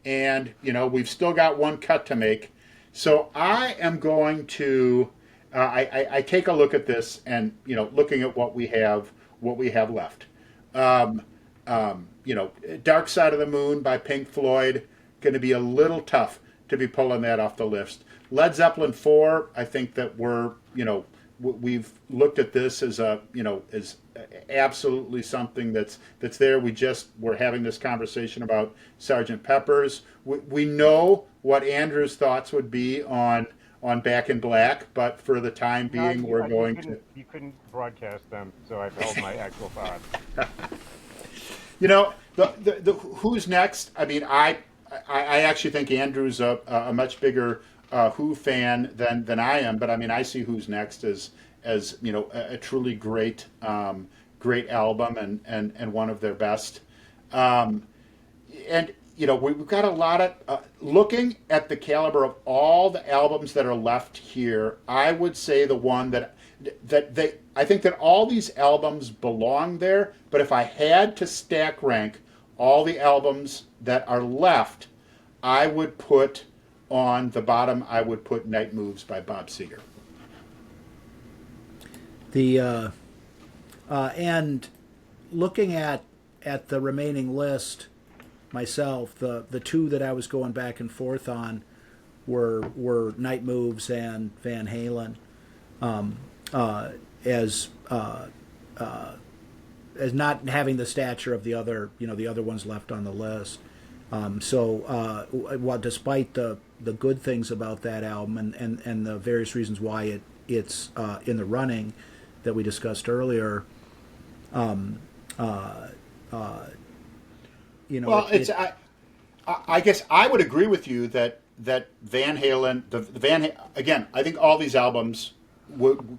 and we've still got one cut to make. So I am going to I take a look at this, and looking at what we have left. Um, Dark Side of the Moon by Pink Floyd, going to be a little tough to be pulling that off the list. Led Zeppelin 4, I think that we've looked at this as as absolutely something that's there. We're having this conversation about Sergeant Pepper's. We know what Andrew's thoughts would be on Back in Black, but for the time No, being, we're going to. you couldn't broadcast them, so I've held my actual thoughts. The who's next? I mean, I actually think Andrew's a much bigger Who fan than I am, but I mean, I see Who's Next as a truly great album, and one of their best. And we've got a lot of looking at the caliber of all the albums that are left here. I would say the one I think that all these albums belong there, but if I had to stack rank all the albums that are left, I would put on the bottom, I would put Night Moves by Bob Seger. And looking at the remaining list myself, the two that I was going back and forth on were Night Moves and Van Halen, as not having the stature of the other ones left on the list. While despite the good things about that album, and the various reasons why it's in the running that we discussed earlier, I guess I would agree with you that Van Halen, again, I think all these albums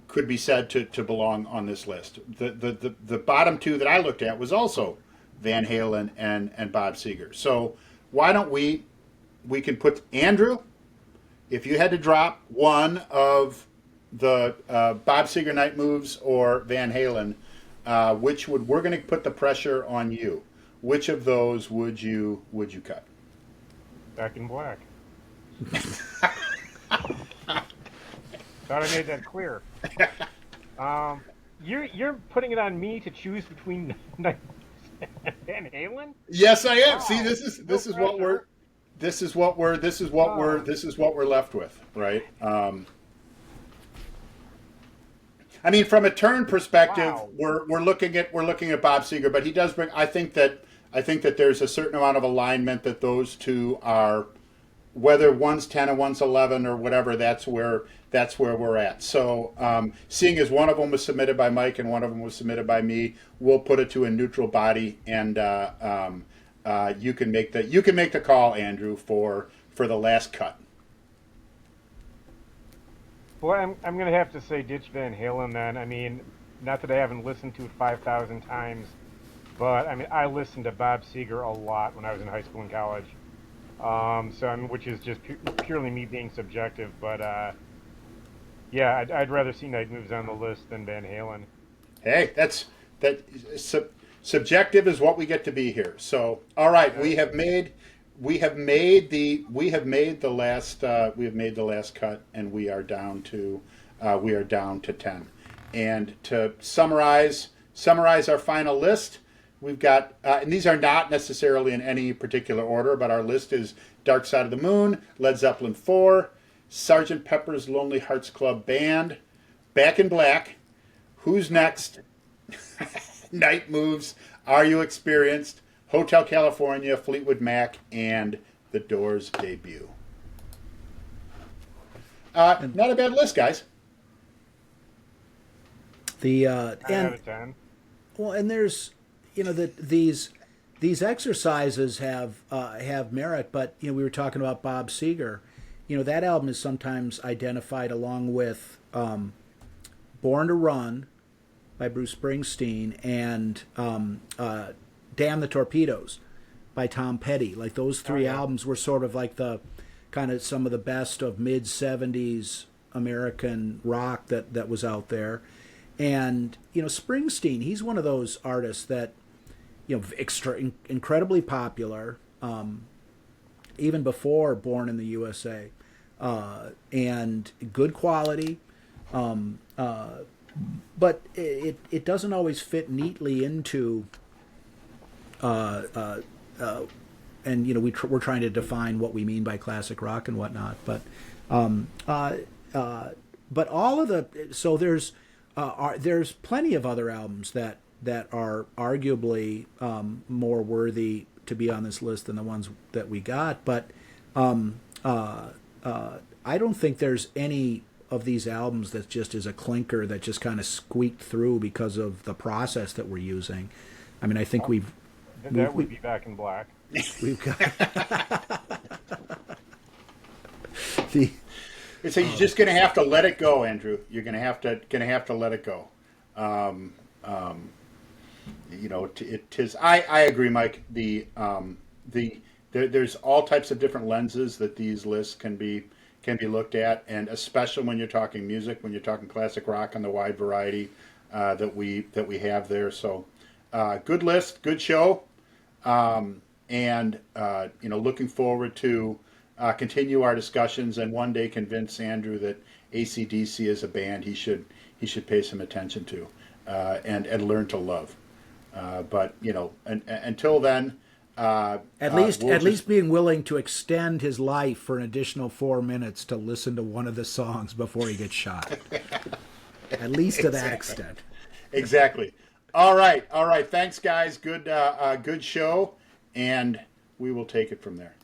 could be said to belong on this list. The bottom two that I looked at was also Van Halen and Bob Seger. So why don't we can put Andrew, if you had to drop one of the Bob Seger Night Moves or Van Halen, we're going to put the pressure on you. Which of those would you cut? Back in Black. Thought I made that clear. You're putting it on me to choose between Night and Van Halen? Yes, I am. See, Wow. No this is what we're pressure. this is what we're this is what we're Oh, this is what we're left with, right? I mean, from a turn perspective, wow. we're looking at Bob Seger, but he does bring. I think that there's a certain amount of alignment that those two are, whether one's 10 and one's 11 or whatever. That's where we're at. So, seeing as one of them was submitted by Mike and one of them was submitted by me, we'll put it to a neutral body, and you can make the call, Andrew, for the last cut. Boy, I'm going to have to say ditch Van Halen then. I mean, not that I haven't listened to it 5,000 times, but I mean, I listened to Bob Seger a lot when I was in high school and college. So I mean, which is just purely me being subjective, but yeah, I'd rather see Night Moves on the list than Van Halen. Hey, that subjective is what we get to be here. So, all right, Uh, we have made the last cut, and we are down to 10. And to summarize our final list, we've got, and these are not necessarily in any particular order, but our list is Dark Side of the Moon, Led Zeppelin 4, Sergeant Pepper's Lonely Hearts Club Band, Back in Black, Who's Next, Night Moves, Are You Experienced, Hotel California, Fleetwood Mac, and The Doors debut. Not a bad list, guys. The 10 out and of 10. well, and there's that these exercises have merit, but we were talking about Bob Seger. That album is sometimes identified along with Born to Run by Bruce Springsteen and Damn the Torpedoes by Tom Petty. Like those Oh three yeah. albums were sort of like the kind of some of the best of mid '70s American rock that was out there. And Springsteen, he's one of those artists that incredibly popular, even before Born in the USA, and good quality. But it doesn't always fit neatly into and we're trying to define what we mean by classic rock and whatnot. But all of the so there's plenty of other albums that are arguably more worthy to be on this list than the ones that we got. But I don't think there's any of these albums that just is a clinker that just kind of squeaked through because of the process that we're using. I mean, I think Well, that would we, be Back in Black. we've got the So you're just going to have to let it go, Andrew. You're going to have to let it go. Um, um, it is. I agree, Mike. There's all types of different lenses that these lists can be looked at, and especially when you're talking music, when you're talking classic rock, and the wide variety that we have there. So, good list, good show, and looking forward to continue our discussions and one day convince Andrew that ACDC is a band he should pay some attention to and learn to love. But until then, at least we'll at just least being willing to extend his life for an additional 4 minutes to listen to one of the songs before he gets shot. At least to that exactly. extent. Exactly. All right. Thanks, guys. Good show, and we will take it from there.